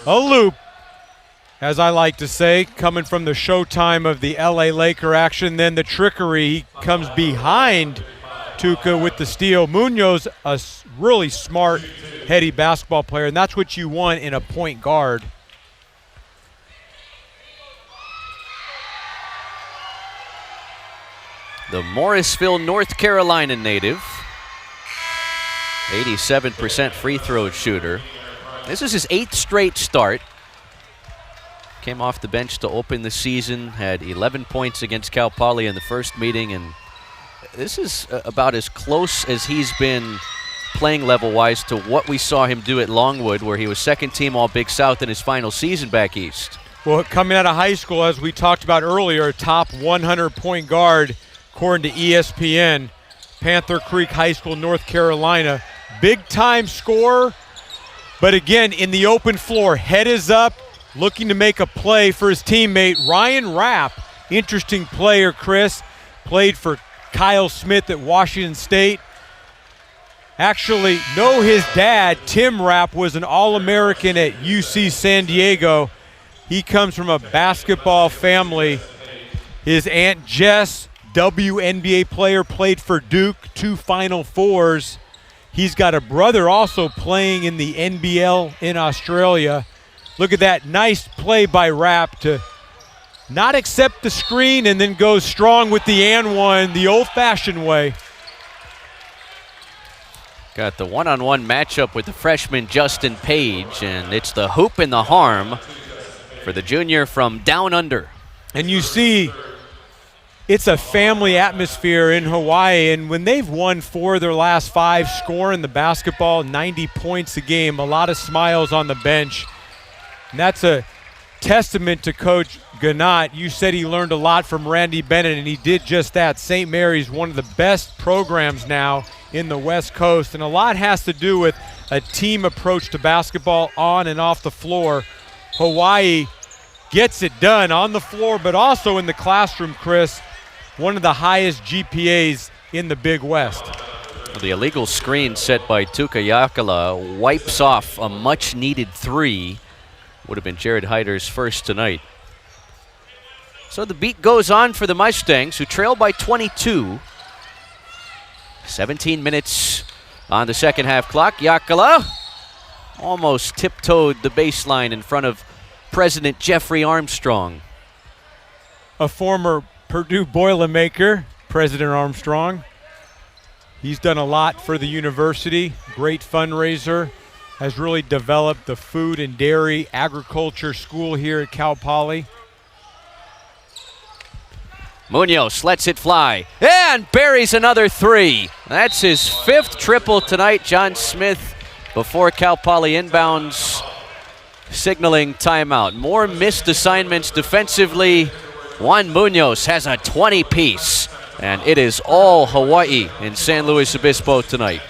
a loop, as I like to say, coming from the showtime of the LA Laker action. Then the trickery, he comes behind Tuca with the steal. Munoz, a really smart, heady basketball player, and that's what you want in a point guard. The Morrisville, North Carolina native, 87% free throw shooter. This is his 8th straight start. Came off the bench to open the season, had 11 points against Cal Poly in the first meeting, and this is about as close as he's been playing level-wise to what we saw him do at Longwood, where he was 2nd team All-Big South in his final season back east. Well, coming out of high school, as we talked about earlier, a top 100 point guard, according to ESPN, Panther Creek High School, North Carolina. Big-time scorer, but again, in the open floor, head is up, looking to make a play for his teammate, Ryan Rapp. Interesting player, Chris. Played for Kyle Smith at Washington State. Actually, know his dad, Tim Rapp, was an All-American at UC San Diego. He comes from a basketball family. His Aunt Jess, WNBA player, played for Duke, 2 Final Fours. He's got a brother also playing in the NBL in Australia. Look at that nice play by Rapp to not accept the screen and then go strong with the and one, the old-fashioned way. Got the one-on-one matchup with the freshman Justin Page, and it's the hoop and the harm for the junior from down under. And you see it's a family atmosphere in Hawaii, and when they've won 4 of their last 5, scoring the basketball, 90 points a game, a lot of smiles on the bench. And that's a testament to Coach Gannat. You said he learned a lot from Randy Bennett, and he did just that. St. Mary's, one of the best programs now in the West Coast, and a lot has to do with a team approach to basketball on and off the floor. Hawaii gets it done on the floor, but also in the classroom, Chris. One of the highest GPAs in the Big West. The illegal screen set by Tuca Yakala wipes off a much-needed 3. Would have been Jared Hyder's first tonight. So the beat goes on for the Mustangs, who trail by 22. 17 minutes on the second half clock. Yakala almost tiptoed the baseline in front of President Jeffrey Armstrong. A former Purdue Boilermaker, President Armstrong. He's done a lot for the university, great fundraiser, has really developed the food and dairy agriculture school here at Cal Poly. Munoz lets it fly and buries another three. That's his 5th triple tonight. John Smith, before Cal Poly inbounds, signaling timeout. More missed assignments defensively. Juan Munoz has a 20-piece, and it is all Hawaii in San Luis Obispo tonight.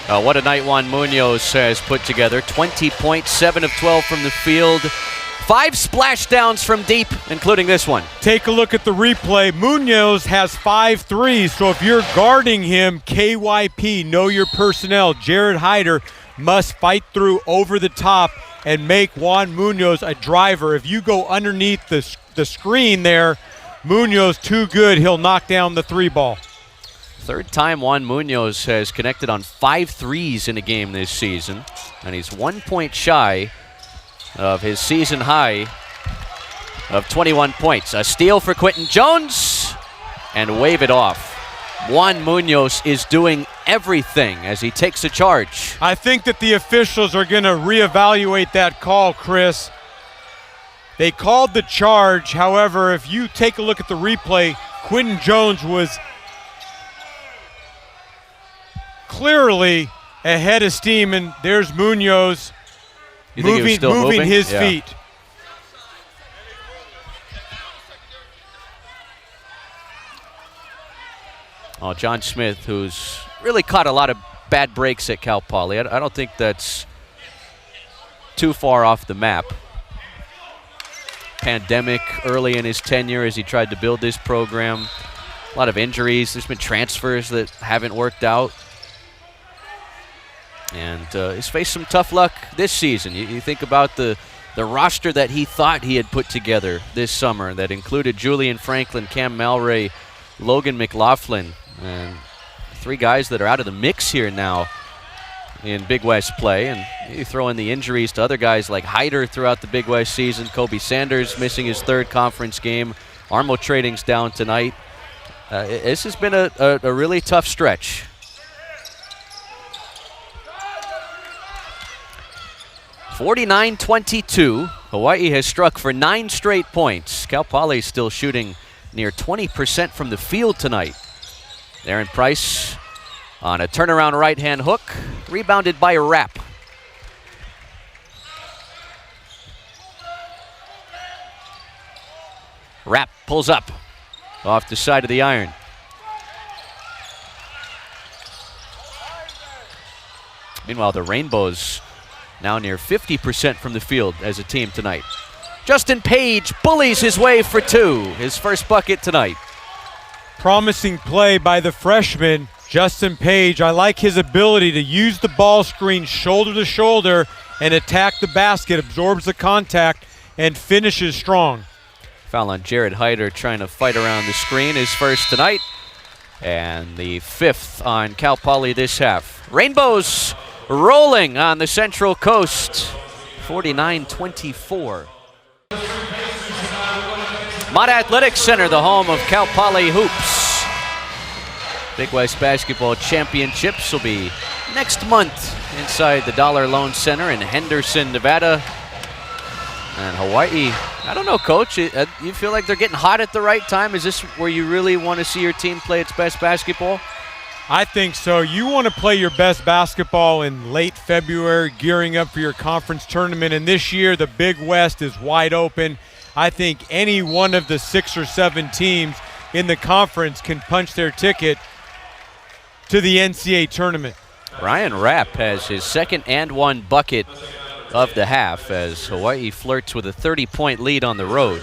What a night Juan Munoz has put together. 20 points, 7 of 12 from the field. 5 splashdowns from deep, including this one. Take a look at the replay. Munoz has 5 threes, so if you're guarding him, KYP, know your personnel. Jared Hyder must fight through over the top and make Juan Munoz a driver. If you go underneath the screen there, Munoz too good, he'll knock down the 3-ball. 3rd time Juan Munoz has connected on 5 threes in a game this season, and he's 1 point shy of his season high of 21 points. A steal for Quentin Jones, and wave it off. Juan Munoz is doing everything as he takes a charge. I think that the officials are going to reevaluate that call, Chris. They called the charge. However, if you take a look at the replay, Quentin Jones was clearly ahead of steam, and there's Munoz moving his feet. Oh, John Smith, who's really caught a lot of bad breaks at Cal Poly. I don't think that's too far off the map. Pandemic early in his tenure as he tried to build this program. A lot of injuries. There's been transfers that haven't worked out. And he's faced some tough luck this season. You think about the roster that he thought he had put together this summer that included Julian Franklin, Cam Malray, Logan McLaughlin, and 3 guys that are out of the mix here now in Big West play. And you throw in the injuries to other guys like Hyder throughout the Big West season, Kobe Sanders missing his 3rd conference game, Armo Trading's down tonight. This has been a really tough stretch. 49-22. Hawaii has struck for 9 straight points. Cal Poly still shooting near 20% from the field tonight. Aaron Price on a turnaround right-hand hook, rebounded by Rapp. Rapp pulls up off the side of the iron. Meanwhile, the Rainbows now near 50% from the field as a team tonight. Justin Page bullies his way for 2, his first bucket tonight. Promising play by the freshman, Justin Page. I like his ability to use the ball screen shoulder to shoulder and attack the basket, absorbs the contact, and finishes strong. Foul on Jared Hyder trying to fight around the screen, his first tonight. And the 5th on Cal Poly this half. Rainbows rolling on the Central Coast, 49-24. Mott Athletics Center, the home of Cal Poly hoops. Big West Basketball Championships will be next month inside the Dollar Loan Center in Henderson, Nevada. And Hawaii, I don't know, Coach, you feel like they're getting hot at the right time? Is this where you really want to see your team play its best basketball? I think so. You want to play your best basketball in late February, gearing up for your conference tournament. And this year, the Big West is wide open. I think any one of the 6 or 7 teams in the conference can punch their ticket to the NCAA tournament. Ryan Rapp has his 2nd and 1 bucket of the half as Hawaii flirts with a 30-point lead on the road.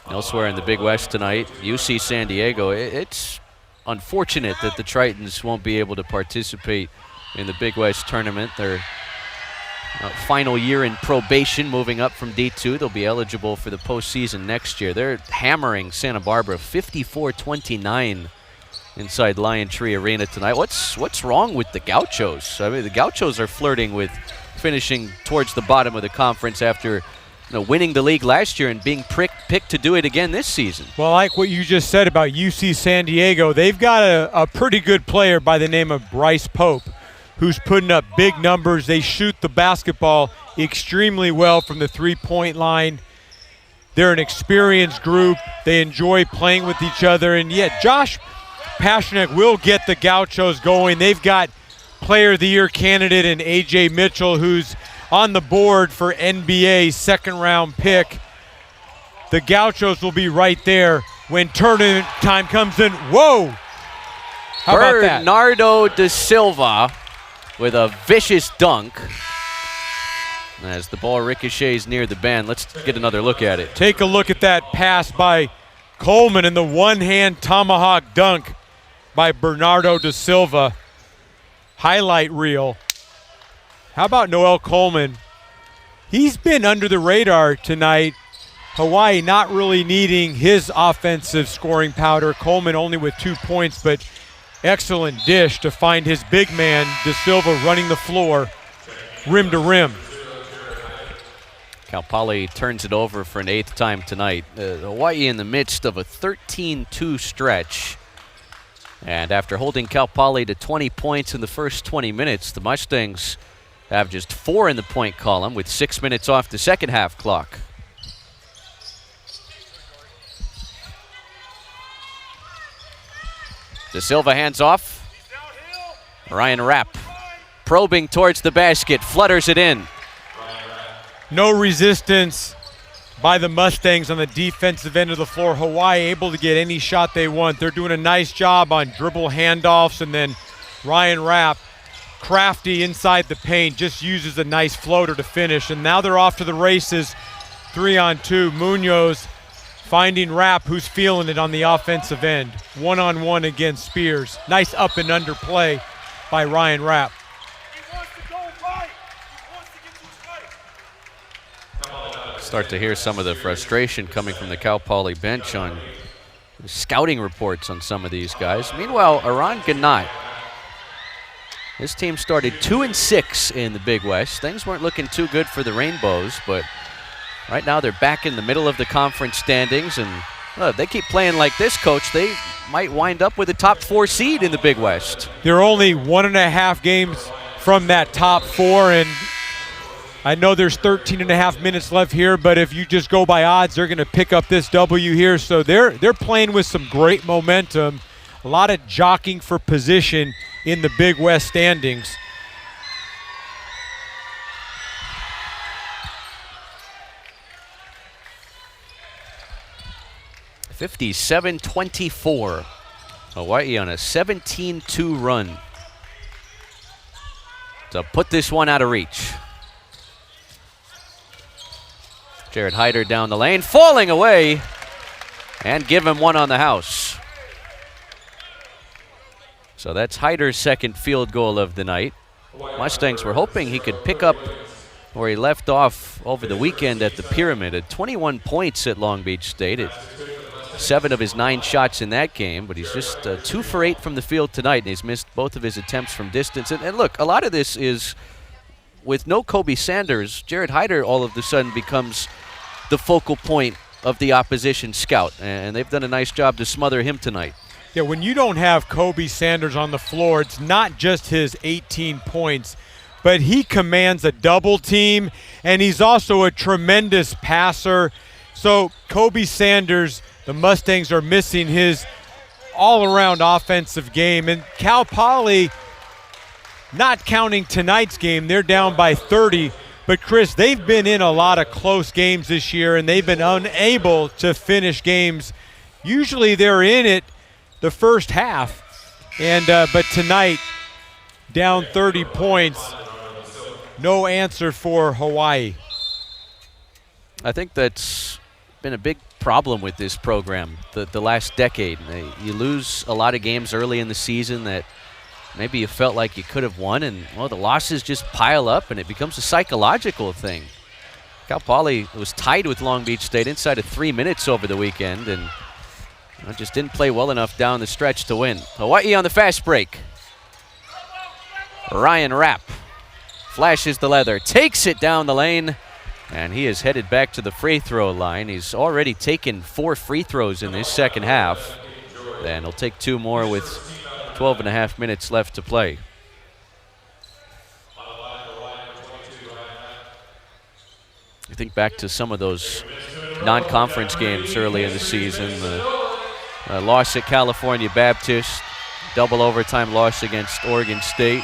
Elsewhere in the Big West tonight, UC San Diego. It's unfortunate that the Tritons won't be able to participate in the Big West tournament. Their final year in probation, moving up from D2. They'll be eligible for the postseason next year. They're hammering Santa Barbara 54-29 inside Lion Tree Arena tonight. What's wrong with the Gauchos? I mean, the Gauchos are flirting with finishing towards the bottom of the conference after winning the league last year and being picked to do it again this season. Well, I like what you just said about UC San Diego. They've got a pretty good player by the name of Bryce Pope, who's putting up big numbers. They shoot the basketball extremely well from the three-point line. They're an experienced group. They enjoy playing with each other. And yet Josh Pasternak will get the Gauchos going. They've got Player of the Year candidate in A.J. Mitchell, who's on the board for NBA second-round pick. The Gauchos will be right there when tournament time comes in. Whoa! How about that? Bernardo da Silva with a vicious dunk. As the ball ricochets near the band, let's get another look at it. Take a look at that pass by Coleman and the one-hand tomahawk dunk by Bernardo da Silva. Highlight reel. How about Noel Coleman? He's been under the radar tonight. Hawaii not really needing his offensive scoring powder. Coleman only with 2 points, but excellent dish to find his big man, da Silva, running the floor, rim to rim. Cal Poly turns it over for an 8th time tonight. Hawaii in the midst of a 13-2 stretch. And after holding Cal Poly to 20 points in the first 20 minutes, the Mustangs have just 4 in the point column with 6 minutes off the second half clock. Da Silva hands off. Ryan Rapp probing towards the basket, flutters it in. No resistance by the Mustangs on the defensive end of the floor. Hawaii able to get any shot they want. They're doing a nice job on dribble handoffs, and then Ryan Rapp, crafty inside the paint, just uses a nice floater to finish. And now they're off to the races, 3-on-2. Munoz finding Rapp, who's feeling it on the offensive end. One-on-one against Spears. Nice up and under play by Ryan Rapp. Start to hear some of the frustration coming from the Cal Poly bench on scouting reports on some of these guys. Meanwhile, Aran Ganat, his team started 2-6 in the Big West. Things weren't looking too good for the Rainbows, but right now they're back in the middle of the conference standings, and if they keep playing like this, Coach, they might wind up with a top 4 seed in the Big West. They're only 1.5 games from that top 4, and I know there's 13.5 minutes left here, but if you just go by odds, they're going to pick up this W here. So they're playing with some great momentum, a lot of jockeying for position in the Big West standings. (57-24). Hawaii on a 17-2 run to put this one out of reach. Jared Hyder down the lane, falling away, and give him one on the house. So that's Hyder's second field goal of the night. Mustangs were hoping he could pick up where he left off over the weekend at the Pyramid at 21 points at Long Beach State. 7 of his 9 shots in that game, but he's just 2 for 8 from the field tonight, and he's missed both of his attempts from distance. And look, a lot of this is with no Kobe Sanders. Jared Hyder all of a sudden becomes the focal point of the opposition scout, and they've done a nice job to smother him tonight. Yeah, when you don't have Kobe Sanders on the floor, it's not just his 18 points, but he commands a double team, and he's also a tremendous passer. So Kobe Sanders, the Mustangs are missing his all-around offensive game. And Cal Poly, not counting tonight's game, they're down by 30. But, Chris, they've been in a lot of close games this year, and they've been unable to finish games. Usually they're in it the first half. And but tonight, down 30 points, no answer for Hawaii. I think that's been a big problem with this program the last decade. You lose a lot of games early in the season that maybe you felt like you could have won, and well, the losses just pile up and it becomes a psychological thing. Cal Poly was tied with Long Beach State inside of 3 minutes over the weekend, and Just didn't play well enough down the stretch to win. Hawaii on the fast break. Ryan Rapp flashes the leather, takes it down the lane, and he is headed back to the free throw line. He's already taken 4 free throws in this second half, and he'll take 2 more with 12 and a half minutes left to play. I think back to some of those non-conference games early in the season. The loss at California Baptist, double overtime loss against Oregon State,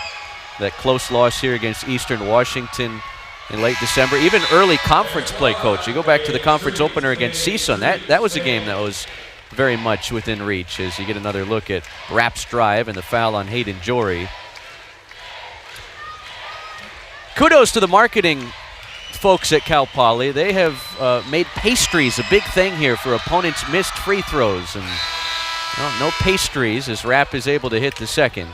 that close loss here against Eastern Washington in late December. Even early conference play, Coach. You go back to the conference opener against CSUN. That was a game that was very much within reach as you get another look at Rapp's drive and the foul on Hayden Jory. Kudos to the marketing folks at Cal Poly. They have made pastries a big thing here for opponents' missed free throws, and no pastries as Rapp is able to hit the second.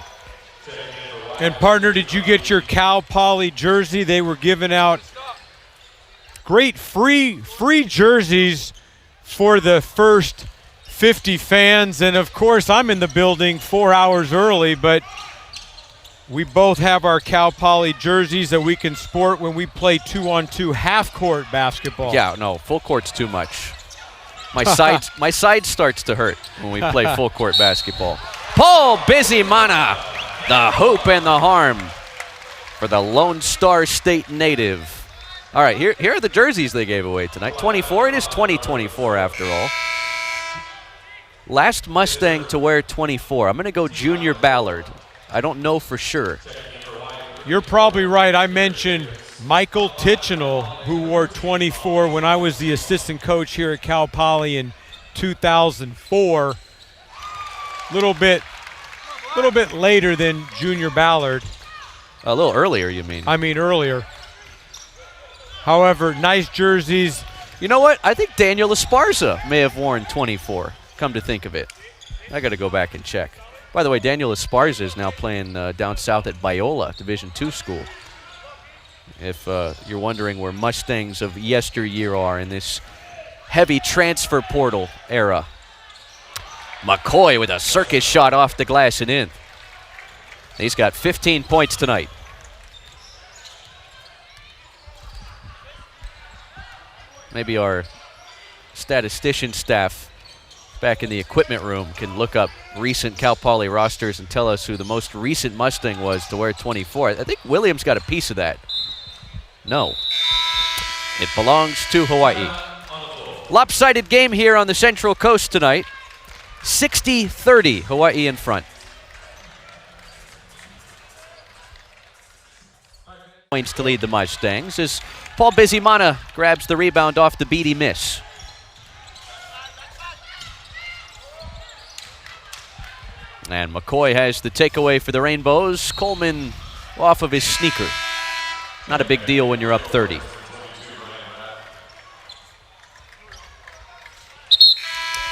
And partner, did you get your Cal Poly jersey? They were giving out great free jerseys for the first 50 fans, and of course I'm in the building 4 hours early, but we both have our Cal Poly jerseys that we can sport when we play 2-on-2 half-court basketball. Yeah, no, full court's too much. My side starts to hurt when we play full court basketball. Paul Bizimana, the hoop and the harm for the Lone Star State native. All right, here are the jerseys they gave away tonight. 24, it is 2024 after all. Last Mustang to wear 24. I'm going to go Junior Ballard. I don't know for sure. You're probably right. I mentioned Michael Tichenal, who wore 24 when I was the assistant coach here at Cal Poly in 2004. Little bit later than Junior Ballard. A little earlier, you mean? I mean earlier. However, nice jerseys. You know what? I think Daniel Esparza may have worn 24, come to think of it. I got to go back and check. By the way, Daniel Esparza is now playing down south at Biola, Division II school. If you're wondering where Mustangs of yesteryear are in this heavy transfer portal era. McCoy with a circus shot off the glass and in. He's got 15 points tonight. Maybe our statistician staff back in the equipment room can look up recent Cal Poly rosters and tell us who the most recent Mustang was to wear 24. I think Williams got a piece of that. No. It belongs to Hawaii. Lopsided game here on the Central Coast tonight. 60-30, Hawaii in front. Points to lead the Mustangs as Paul Bizimana grabs the rebound off the beady miss. And McCoy has the takeaway for the Rainbows. Coleman off of his sneaker. Not a big deal when you're up 30.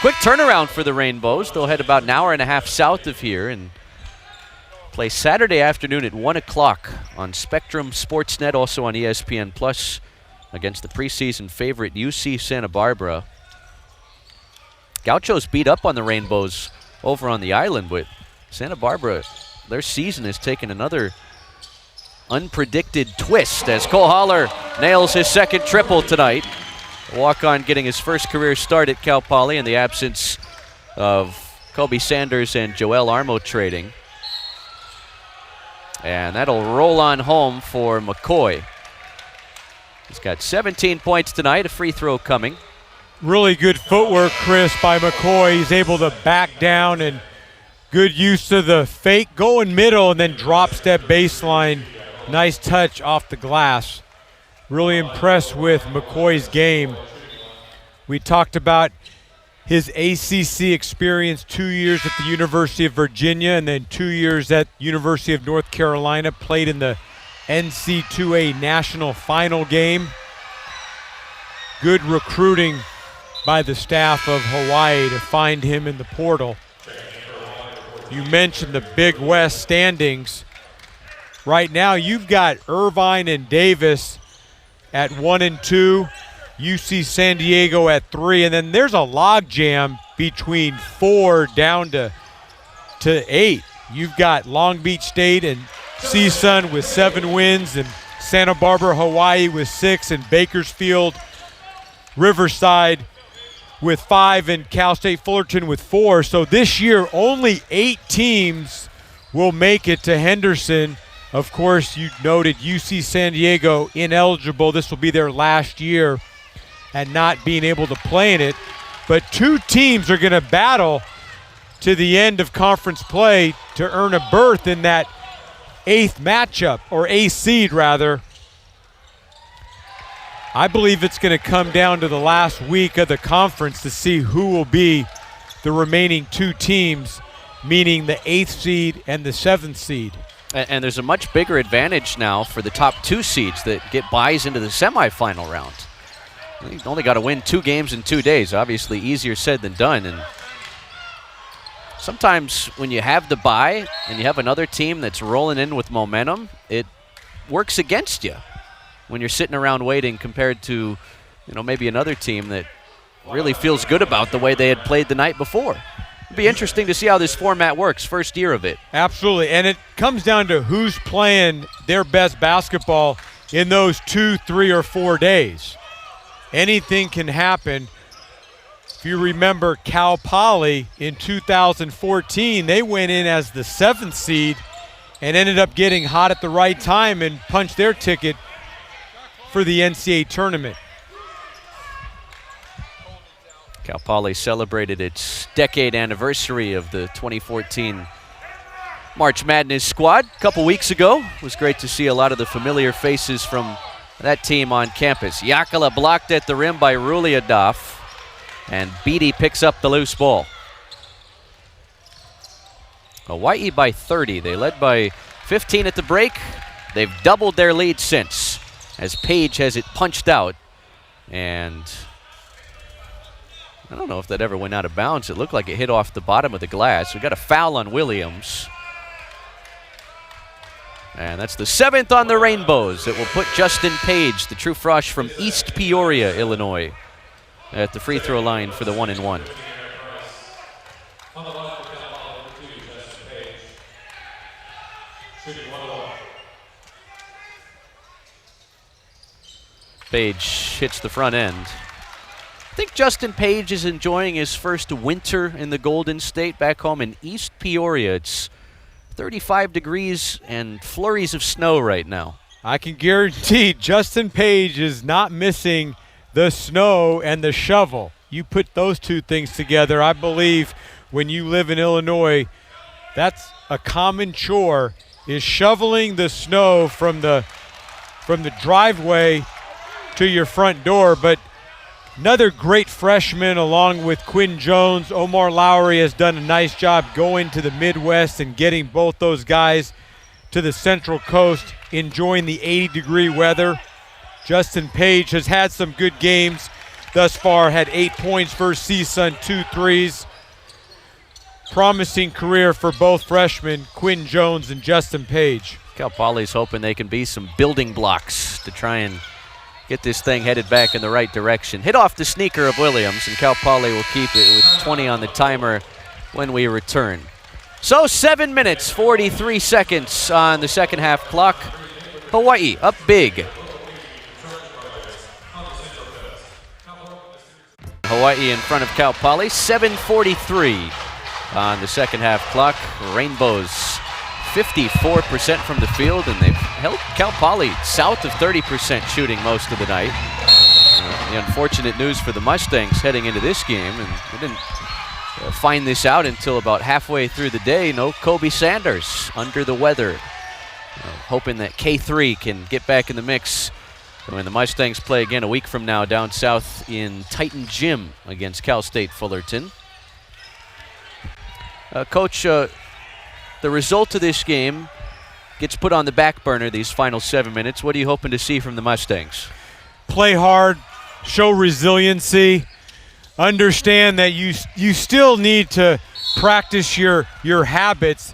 Quick turnaround for the Rainbows. They'll head about an hour and a half south of here and play Saturday afternoon at 1 o'clock on Spectrum Sportsnet, also on ESPN Plus, against the preseason favorite UC Santa Barbara. Gauchos beat up on the Rainbows over on the island, but Santa Barbara, their season has taken another unpredicted twist as Cole Holler nails his second triple tonight. Walk-on getting his first career start at Cal Poly in the absence of Kobe Sanders and Joel Armo trading. And that'll roll on home for McCoy. He's got 17 points tonight, a free throw coming. Really good footwork, Chris, by McCoy. He's able to back down and good use of the fake going middle and then drop step baseline. Nice touch off the glass. Really impressed with McCoy's game. We talked about his ACC experience, 2 years at the University of Virginia and then 2 years at University of North Carolina. Played in the NC2A National Final game. Good recruiting by the staff of Hawaii to find him in the portal. You mentioned the Big West standings. Right now you've got Irvine and Davis at 1 and 2, UC San Diego at 3, and then there's a logjam between 4 down to 8. You've got Long Beach State and CSUN with 7 wins, and Santa Barbara, Hawaii with 6, and Bakersfield, Riverside with 5, and Cal State Fullerton with 4. So this year, only 8 teams will make it to Henderson. Of course, you noted UC San Diego ineligible. This will be their last year and not being able to play in it. But 2 teams are going to battle to the end of conference play to earn a berth in that 8th matchup, or 8th seed rather. I believe it's going to come down to the last week of the conference to see who will be the remaining 2 teams, meaning the 8th seed and the 7th seed. And there's a much bigger advantage now for the top 2 seeds that get buys into the semifinal round. You've only got to win 2 games in 2 days. Obviously easier said than done. And sometimes when you have the bye and you have another team that's rolling in with momentum, it works against you when you're sitting around waiting compared to, maybe another team that really feels good about the way they had played the night before. It'll be interesting to see how this format works, first year of it. Absolutely, and it comes down to who's playing their best basketball in those 2, 3, or 4 days. Anything can happen. If you remember Cal Poly in 2014, they went in as the 7th seed and ended up getting hot at the right time and punched their ticket for the NCAA tournament. Cal Poly celebrated its decade anniversary of the 2014 March Madness squad a couple weeks ago. It was great to see a lot of the familiar faces from that team on campus. Yakala blocked at the rim by Ruliadov, and Beatty picks up the loose ball. Hawai'i by 30. They led by 15 at the break. They've doubled their lead since, as Page has it punched out. And I don't know if that ever went out of bounds. It looked like it hit off the bottom of the glass. We got a foul on Williams. And that's the 7th on the Rainbows. It will put Justin Page, the true frosh from East Peoria, Illinois, at the free throw line for the 1-and-1. Page hits the front end. I think Justin Page is enjoying his first winter in the Golden State back home in East Peoria. It's 35 degrees and flurries of snow right now. I can guarantee Justin Page is not missing the snow and the shovel. You put those 2 things together, I believe when you live in Illinois, that's a common chore, is shoveling the snow from the driveway to your front door. But another great freshman along with Quinn Jones. Omar Lowry has done a nice job going to the Midwest and getting both those guys to the Central Coast, enjoying the 80-degree weather. Justin Page has had some good games thus far, had 8 points versus CSUN, 2 threes. Promising career for both freshmen, Quinn Jones and Justin Page. Cal Poly's hoping they can be some building blocks to try and get this thing headed back in the right direction. Hit off the sneaker of Williams, and Cal Poly will keep it with 20 on the timer when we return. So 7 minutes, 43 seconds on the second half clock. Hawai'i up big. Hawai'i in front of Cal Poly, 7:43 on the second half clock. Rainbows 54% from the field, and they've held Cal Poly south of 30% shooting most of the night. The unfortunate news for the Mustangs heading into this game, and we didn't find this out until about halfway through the day, no Kobe Sanders, under the weather. Hoping that K3 can get back in the mix when the Mustangs play again a week from now down south in Titan Gym against Cal State Fullerton. Coach, the result of this game gets put on the back burner these final 7 minutes. What are you hoping to see from the Mustangs? Play hard, show resiliency, understand that you still need to practice your habits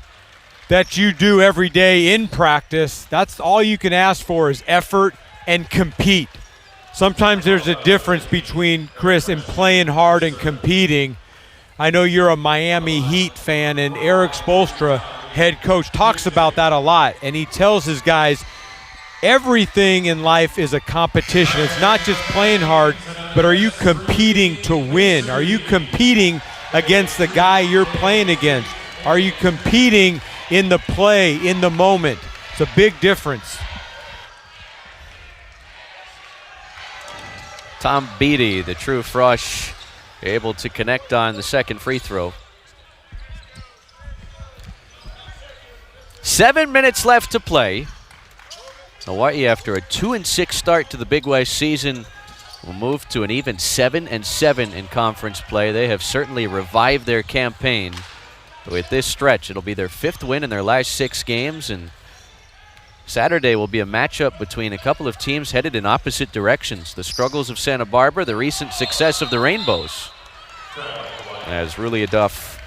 that you do every day in practice. That's all you can ask for is effort and compete. Sometimes there's a difference between, Chris, in playing hard and competing. I know you're a Miami Heat fan, and Eric Spoelstra, head coach, talks about that a lot, and he tells his guys everything in life is a competition. It's not just playing hard, but are you competing to win? Are you competing against the guy you're playing against? Are you competing in the play, in the moment? It's a big difference. Tom Beattie, the true Frosh, able to connect on the second free throw. 7 minutes left to play. Hawaii, after a 2-6 start to the Big West season, will move to an even 7-7 in conference play. They have certainly revived their campaign with this stretch. It'll be their 5th win in their last 6 games, and Saturday will be a matchup between a couple of teams headed in opposite directions. The struggles of Santa Barbara, the recent success of the Rainbows. As Ruli Aduff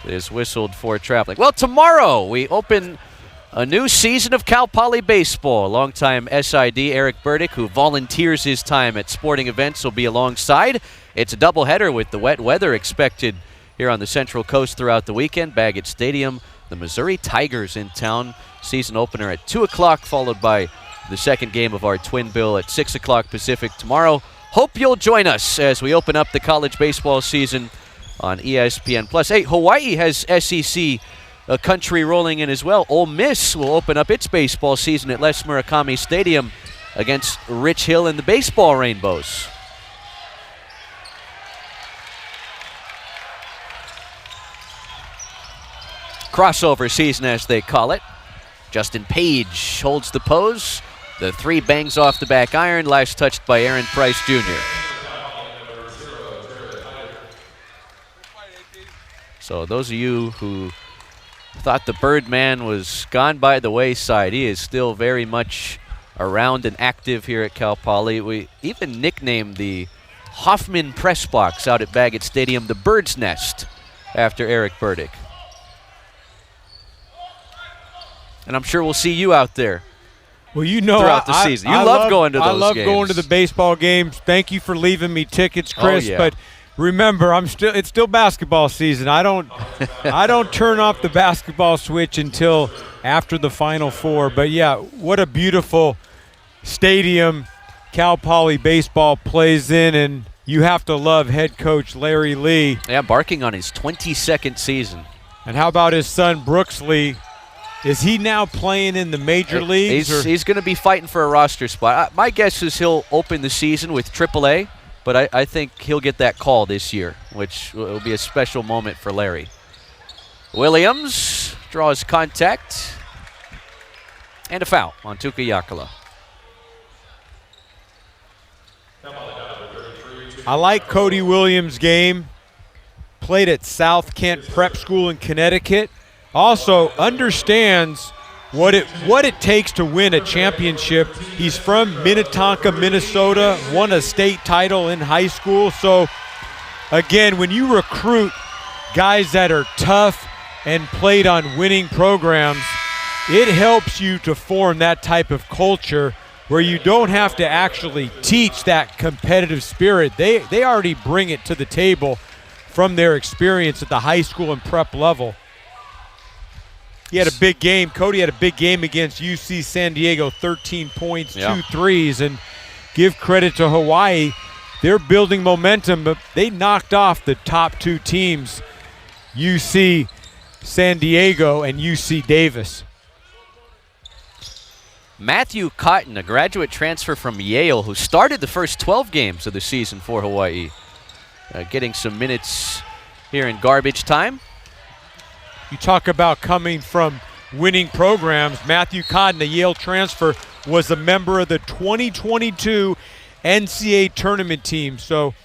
is whistled for traveling. Well, tomorrow we open a new season of Cal Poly baseball. Longtime SID Eric Burdick, who volunteers his time at sporting events, will be alongside. It's a doubleheader with the wet weather expected here on the Central Coast throughout the weekend. Baggett Stadium, the Missouri Tigers in town. Season opener at 2 o'clock, followed by the second game of our twin bill at 6 o'clock Pacific tomorrow. Hope you'll join us as we open up the college baseball season on ESPN+. Hey, Hawaii has SEC country rolling in as well. Ole Miss will open up its baseball season at Les Murakami Stadium against Rich Hill and the Baseball Rainbows. Crossover season, as they call it. Justin Page holds the pose. The 3 bangs off the back iron, last touched by Aaron Price Jr. So those of you who thought the Birdman was gone by the wayside, he is still very much around and active here at Cal Poly. We even nicknamed the Hoffman press box out at Baggett Stadium the Bird's Nest after Eric Burdick. And I'm sure we'll see you out there. Well, you know, throughout the season. You love going to those games. I love going to the baseball games. Thank you for leaving me tickets, Chris. Oh, yeah. But remember, it's still basketball season. I don't turn off the basketball switch until after the Final Four. But yeah, what a beautiful stadium Cal Poly baseball plays in, and you have to love head coach Larry Lee. Yeah, embarking on his 22nd season. And how about his son Brooks Lee? Is he now playing in the major leagues? He's going to be fighting for a roster spot. My guess is he'll open the season with AAA, but I think he'll get that call this year, which will be a special moment for Larry. Williams draws contact, and a foul on Tuka Yakala. I like Cody Williams' game. Played at South Kent Prep School in Connecticut. Also understands what it takes to win a championship. He's from Minnetonka, Minnesota, won a state title in high school. So, again, when you recruit guys that are tough and played on winning programs, it helps you to form that type of culture where you don't have to actually teach that competitive spirit. They already bring it to the table from their experience at the high school and prep level. He had a big game. Cody had a big game against UC San Diego, 13 points, 2 threes. And give credit to Hawaii. They're building momentum, but they knocked off the top 2 teams, UC San Diego and UC Davis. Matthew Cotton, a graduate transfer from Yale, who started the first 12 games of the season for Hawaii, getting some minutes here in garbage time. You talk about coming from winning programs. Matthew Cotton, a Yale transfer, was a member of the 2022 NCAA tournament team. So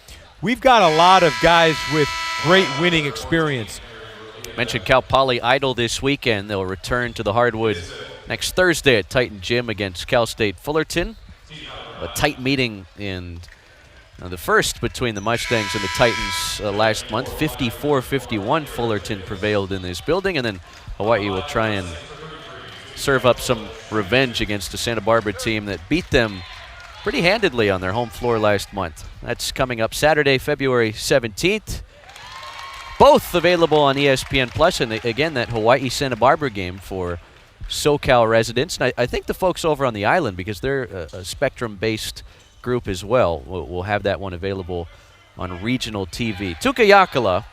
we've got a lot of guys with great winning experience. Mentioned Cal Poly idle this weekend. They'll return to the hardwood next Thursday at Titan Gym against Cal State Fullerton. A tight meeting in the first between the Mustangs and the Titans last month. 54-51 Fullerton prevailed in this building, and then Hawaii will try and serve up some revenge against a Santa Barbara team that beat them pretty handedly on their home floor last month. That's coming up Saturday, February 17th. Both available on ESPN Plus, and again, that Hawaii-Santa Barbara game for SoCal residents. And I think the folks over on the island, because they're a Spectrum-based group as well, will have that one available on regional TV. Tuka Yakala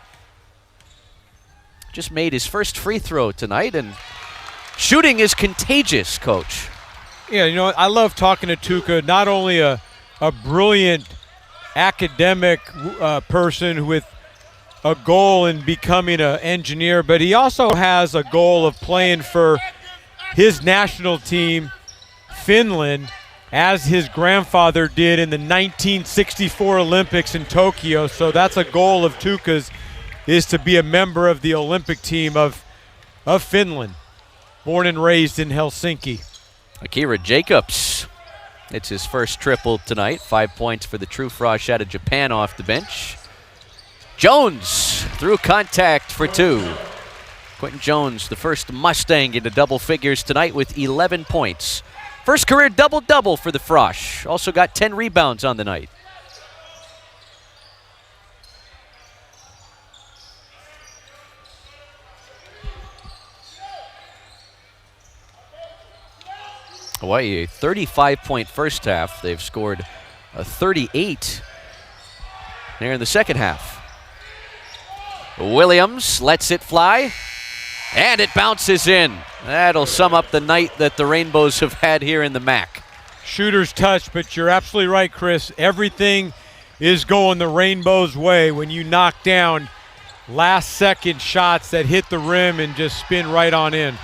just made his first free throw tonight, and shooting is contagious, Coach. Yeah, you know, I love talking to Tuka, not only a brilliant academic person with a goal in becoming an engineer, but he also has a goal of playing for his national team, Finland, as his grandfather did in the 1964 Olympics in Tokyo. So that's a goal of Tuka's, is to be a member of the Olympic team of Finland, born and raised in Helsinki. Akira Jacobs, it's his first triple tonight. 5 points for the True Frosh out of Japan off the bench. Jones through contact for 2. Quentin Jones, the first Mustang into double figures tonight with 11 points. First career double-double for the Frosh. Also got 10 rebounds on the night. Hawaii, a 35-point first half. They've scored a 38 there in the second half. Williams lets it fly, and it bounces in. That'll sum up the night that the Rainbows have had here in the MAC. Shooter's touch, but you're absolutely right, Chris. Everything is going the Rainbows' way when you knock down last-second shots that hit the rim and just spin right on in.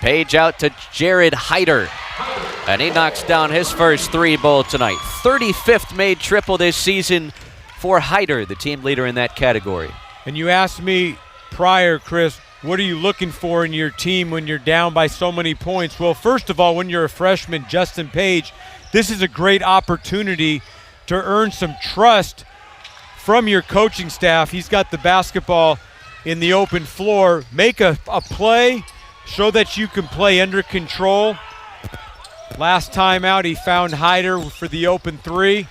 Page out to Jared Hyder, and he knocks down his first 3-ball tonight. 35th made triple this season for Hyder, the team leader in that category. And you asked me prior, Chris, what are you looking for in your team when you're down by so many points? Well, first of all, when you're a freshman, Justin Page, this is a great opportunity to earn some trust from your coaching staff. He's got the basketball in the open floor. Make a play, show that you can play under control. Last time out, he found Hyder for the open 3.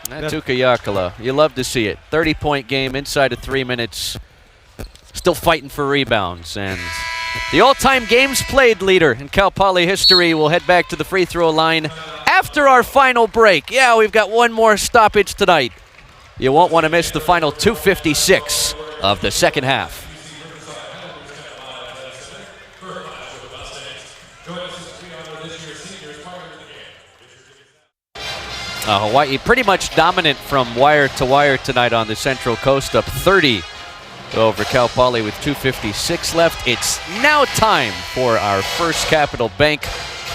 Tuka Yakala, you love to see it. 30-point game inside of 3 minutes. Still fighting for rebounds. And the all-time games played leader in Cal Poly history will head back to the free throw line after our final break. Yeah, we've got one more stoppage tonight. You won't want to miss the final 2:56 of the second half. Hawaii pretty much dominant from wire to wire tonight on the Central Coast, up 30 over Cal Poly with 2:56 left. It's now time for our first Capital Bank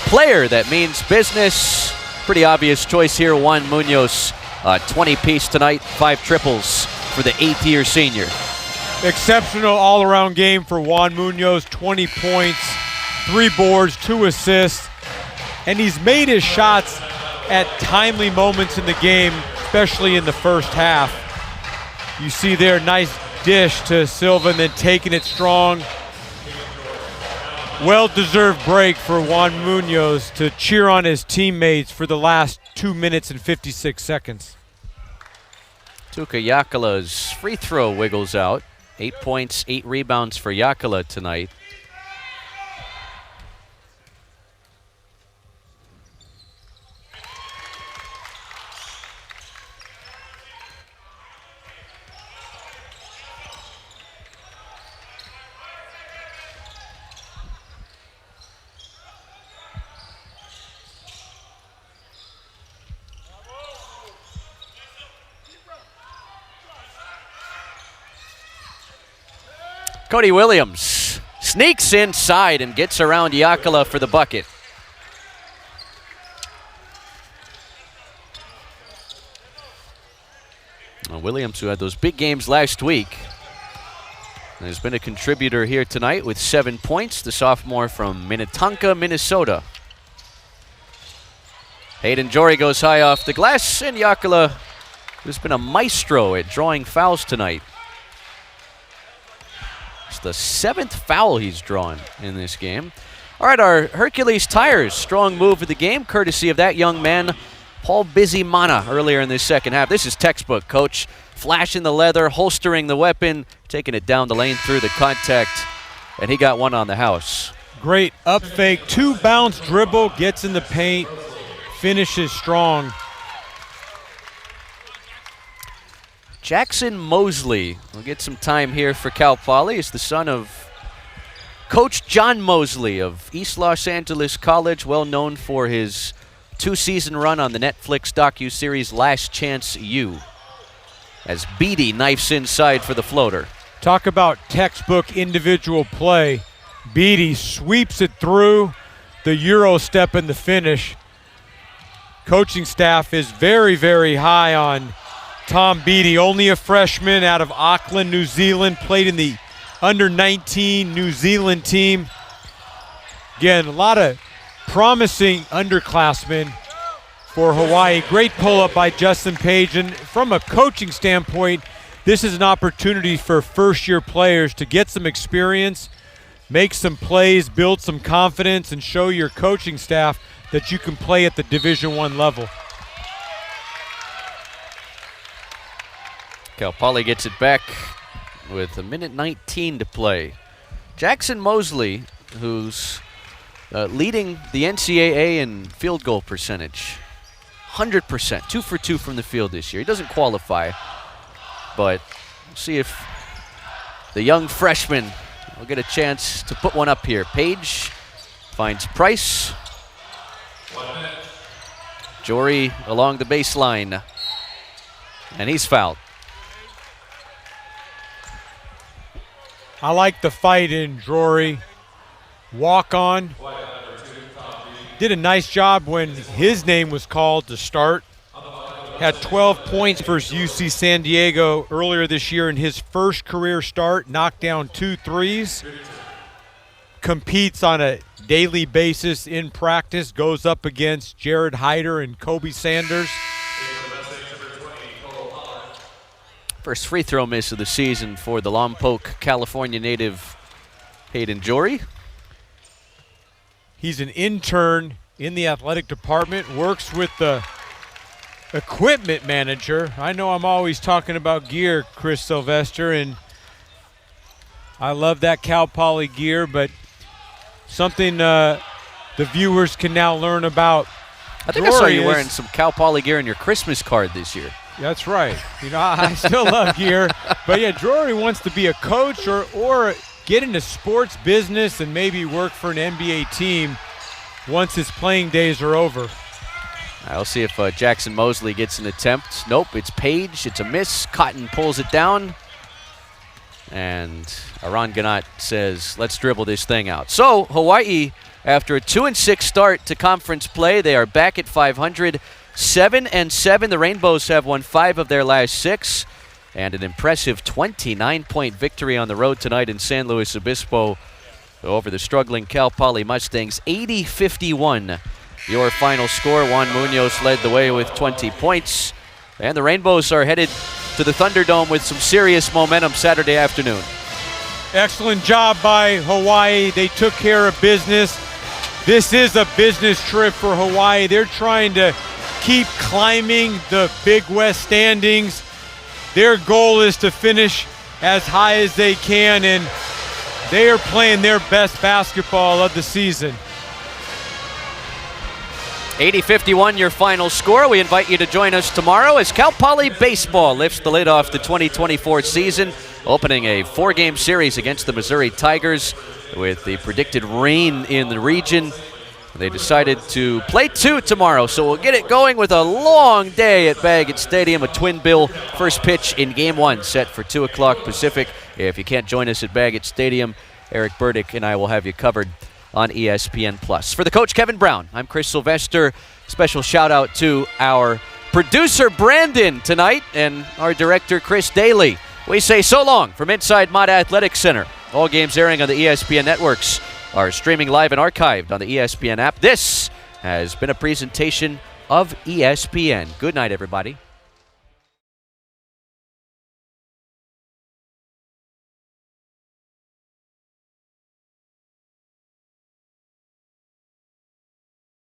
player that means business. Pretty obvious choice here, Juan Munoz. 20-piece tonight, 5 triples for the 8th-year senior. Exceptional all-around game for Juan Munoz, 20 points, 3 boards, 2 assists, and he's made his shots at timely moments in the game, especially in the first half. You see there, nice dish to Silva and then taking it strong. Well-deserved break for Juan Munoz to cheer on his teammates for the last 2 minutes and 56 seconds. Tuka Yakala's free throw wiggles out. 8 points, 8 rebounds for Yakala tonight. Cody Williams sneaks inside and gets around Yakala for the bucket. Williams, who had those big games last week, has been a contributor here tonight with 7 points, the sophomore from Minnetonka, Minnesota. Hayden Jory goes high off the glass, and Yakala, who's been a maestro at drawing fouls tonight. It's the 7th foul he's drawn in this game. All right, our Hercules Tires strong move of the game, courtesy of that young man, Paul Bizimana earlier in the second half. This is textbook, coach. Flashing the leather, holstering the weapon, taking it down the lane through the contact, and he got one on the house. Great up fake, 2-bounce dribble, gets in the paint, finishes strong. Jackson Mosley will get some time here for Cal Poly. He's the son of Coach John Mosley of East Los Angeles College, well known for his 2-season run on the Netflix docuseries Last Chance U, as Beatty knifes inside for the floater. Talk about textbook individual play. Beatty sweeps it through the Euro step in the finish. Coaching staff is very, very high on Tom Beatty, only a freshman out of Auckland, New Zealand, played in the under-19 New Zealand team. Again, a lot of promising underclassmen for Hawaii. Great pull-up by Justin Page, and from a coaching standpoint, this is an opportunity for first-year players to get some experience, make some plays, build some confidence, and show your coaching staff that you can play at the Division I level. Cal Poly gets it back with 1:19 to play. Jackson Mosley, who's leading the NCAA in field goal percentage. 100%, 2 for 2 from the field this year. He doesn't qualify, but we'll see if the young freshman will get a chance to put one up here. Page finds Price. Jory along the baseline, and he's fouled. I like the fight in Drury. Walk on. Did a nice job when his name was called to start. Had 12 points versus UC San Diego earlier this year in his first career start. Knocked down 2 threes. Competes on a daily basis in practice. Goes up against Jared Hyder and Kobe Sanders. First free throw miss of the season for the Lompoc, California native Hayden Jory. He's an intern in the athletic department, works with the equipment manager. I know I'm always talking about gear, Chris Sylvester, and I love that Cal Poly gear, but something the viewers can now learn about. I think I saw you wearing some Cal Poly gear in your Christmas card this year. That's right. You know, I still love gear. But yeah, Drury wants to be a coach or get into sports business and maybe work for an NBA team once his playing days are over. I'll see if Jackson Mosley gets an attempt. Nope, it's Page. It's a miss. Cotton pulls it down. And Aran Ganat says, let's dribble this thing out. So Hawaii, after a 2-6 start to conference play, they are back at 500. 7-7. The Rainbows have won 5 of their last 6, and an impressive 29-point victory on the road tonight in San Luis Obispo over the struggling Cal Poly Mustangs. 80-51. Your final score. Juan Munoz led the way with 20 points, and the Rainbows are headed to the Thunderdome with some serious momentum Saturday afternoon. Excellent job by Hawaii. They took care of business. This is a business trip for Hawaii. They're trying to keep climbing the Big West standings. Their goal is to finish as high as they can, and they are playing their best basketball of the season. 80-51 your final score. We invite you to join us tomorrow as Cal Poly baseball lifts the lid off the 2024 season, opening a 4-game series against the Missouri Tigers with the predicted rain in the region. They decided to play 2 tomorrow, so we'll get it going with a long day at Baggett Stadium, a twin bill first pitch in Game 1 set for 2 o'clock Pacific. If you can't join us at Baggett Stadium, Eric Burdick and I will have you covered on ESPN+. For the coach, Kevin Brown, I'm Chris Sylvester. Special shout-out to our producer, Brandon, tonight, and our director, Chris Daly. We say so long from inside Mata Athletic Center. All games airing on the ESPN networks are streaming live and archived on the ESPN app. This has been a presentation of ESPN. Good night, everybody.